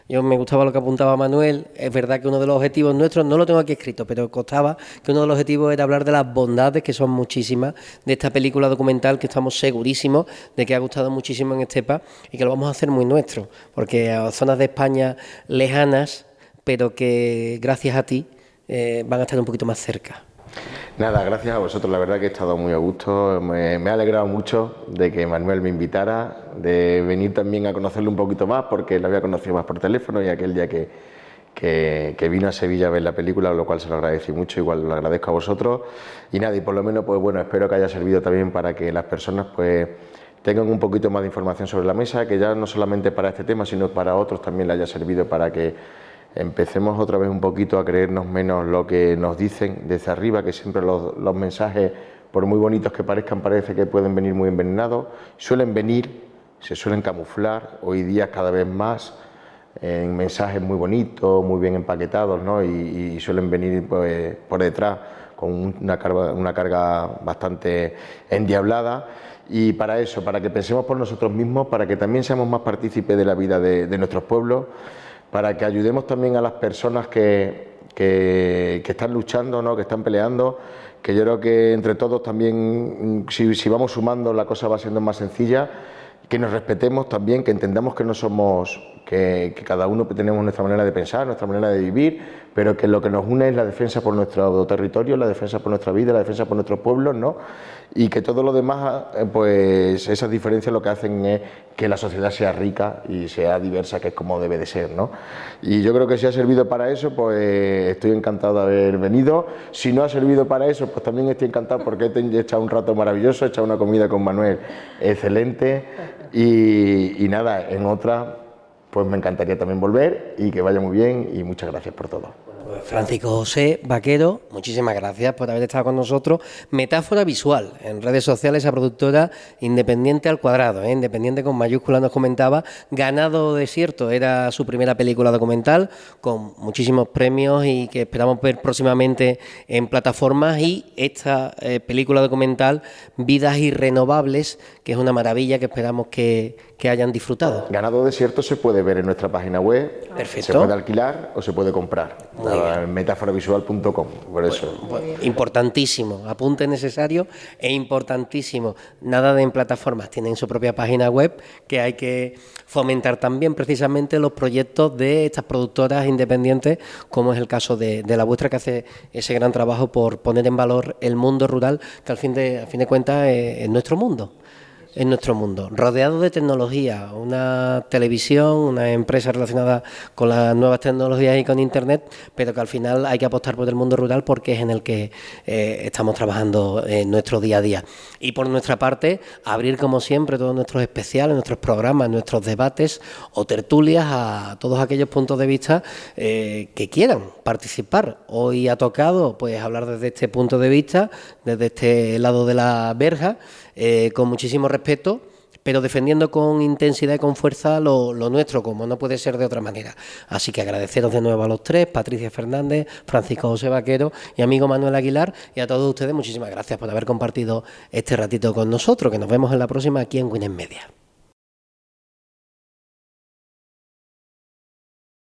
Yo me gustaba lo que apuntaba Manuel. Es verdad que uno de los objetivos nuestros, no lo tengo aquí escrito, pero costaba que uno de los objetivos era hablar de las bondades, que son muchísimas, de esta película documental que estamos segurísimos de que ha gustado muchísimo en Estepa y que lo vamos a hacer muy nuestro, porque a zonas de España lejanas, pero que gracias a ti van a estar un poquito más cerca. Nada, gracias a vosotros, la verdad que he estado muy a gusto, me ha alegrado mucho de que Manuel me invitara, de venir también a conocerlo un poquito más, porque lo había conocido más por teléfono y aquel día que vino a Sevilla a ver la película, lo cual se lo agradecí mucho, igual lo agradezco a vosotros. Y nada, y por lo menos, pues bueno, espero que haya servido también para que las personas pues tengan un poquito más de información sobre la mesa, que ya no solamente para este tema, sino para otros también le haya servido para que empecemos otra vez un poquito a creernos menos lo que nos dicen desde arriba, que siempre los mensajes, por muy bonitos que parezcan, parece que pueden venir muy envenenados, suelen venir, se suelen camuflar, hoy día cada vez más, en mensajes muy bonitos, muy bien empaquetados, ¿no? Y suelen venir pues, por detrás con una carga bastante endiablada. Y para eso, para que pensemos por nosotros mismos, para que también seamos más partícipes de la vida de nuestros pueblos, para que ayudemos también a las personas que están luchando, ¿no? Que están peleando, que yo creo que entre todos también, si vamos sumando, la cosa va siendo más sencilla, que nos respetemos también, que entendamos que no somos, que cada uno tenemos nuestra manera de pensar, nuestra manera de vivir, pero que lo que nos une es la defensa por nuestro territorio, la defensa por nuestra vida, la defensa por nuestros pueblos, ¿no? Y que todo lo demás, pues esas diferencias lo que hacen es que la sociedad sea rica y sea diversa, que es como debe de ser, ¿no? Y yo creo que si ha servido para eso, pues estoy encantado de haber venido. Si no ha servido para eso, pues también estoy encantado porque he echado un rato maravilloso, he echado una comida con Manuel excelente y nada, en otra pues me encantaría también volver y que vaya muy bien y muchas gracias por todo. Francisco José Vaquero, muchísimas gracias por haber estado con nosotros. Metáfora visual, en redes sociales, esa productora Independiente al Cuadrado, Independiente con mayúscula nos comentaba. Ganado Desierto era su primera película documental, con muchísimos premios y que esperamos ver próximamente en plataformas, y esta película documental Vidas Irrenovables, que es una maravilla que esperamos que hayan disfrutado. Ganado Desierto se puede ver en nuestra página web. Perfecto. Se puede alquilar o se puede comprar. Metáforavisual.com, por eso. Importantísimo, apunte necesario e importantísimo. Nada de en plataformas, tienen su propia página web, que hay que fomentar también precisamente los proyectos de estas productoras independientes, como es el caso de la vuestra, que hace ese gran trabajo por poner en valor el mundo rural, que al fin de cuentas es nuestro mundo. En nuestro mundo, rodeado de tecnología, una televisión, una empresa relacionada con las nuevas tecnologías y con Internet, pero que al final hay que apostar por el mundo rural porque es en el que estamos trabajando en nuestro día a día. Y por nuestra parte, abrir como siempre todos nuestros especiales, nuestros programas, nuestros debates o tertulias a todos aquellos puntos de vista que quieran participar. Hoy ha tocado pues hablar desde este punto de vista, desde este lado de la verja, con muchísimo respeto, pero defendiendo con intensidad y con fuerza lo nuestro, como no puede ser de otra manera. Así que agradeceros de nuevo a los tres, Patricia Fernández, Francisco José Vaquero y amigo Manuel Aguilar, y a todos ustedes muchísimas gracias por haber compartido este ratito con nosotros, que nos vemos en la próxima aquí en Winnet Media.